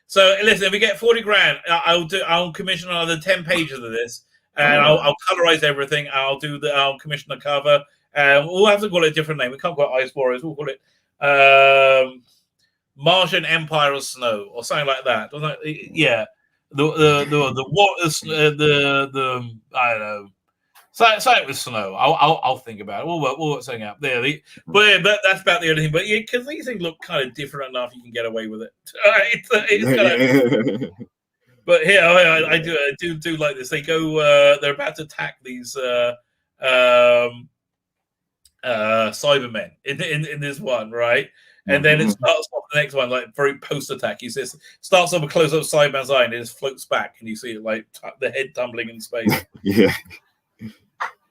So listen, if we get 40 grand, I'll commission another 10 pages of this, and I'll colorize everything. I'll commission the cover. We'll have to call it a different name. We can't call it Ice Warriors. We'll call it Martian Empire of Snow or something like that. Yeah. The I don't know, something with snow. I'll think about it. We'll work something out there. But that's about the only thing. But yeah, because these things look kind of different enough, you can get away with it. It's kind of. But here I do like this. They go. They're about to attack these Cybermen in this one, right? And then it starts off the next one, like very post attack. He says, starts off a close up of Cyberman's eye and it just floats back, and you see it like the head tumbling in space. Yeah.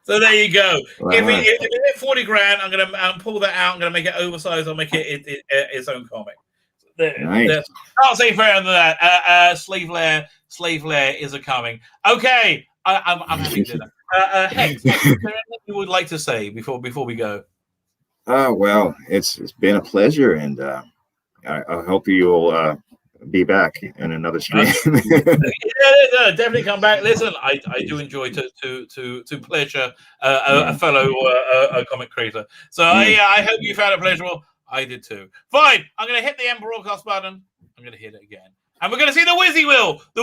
So there you go. Wow. If it hit 40 grand, I'm gonna pull that out. I'm gonna make it oversized. I'll make it its own comic. Nice. Can't say fairer than that. Slave Lair is a coming. Okay, I'm happy to do that. Hex, is there anything you would like to say before we go? Well, it's been a pleasure, and I hope you will be back in another stream. Yeah, definitely come back. Listen, I do enjoy to pleasure a fellow comic creator. So I hope you found it pleasurable. I did too. Fine, I'm going to hit the end broadcast button. I'm going to hit it again, and we're going to see the Wizzy Wheel. The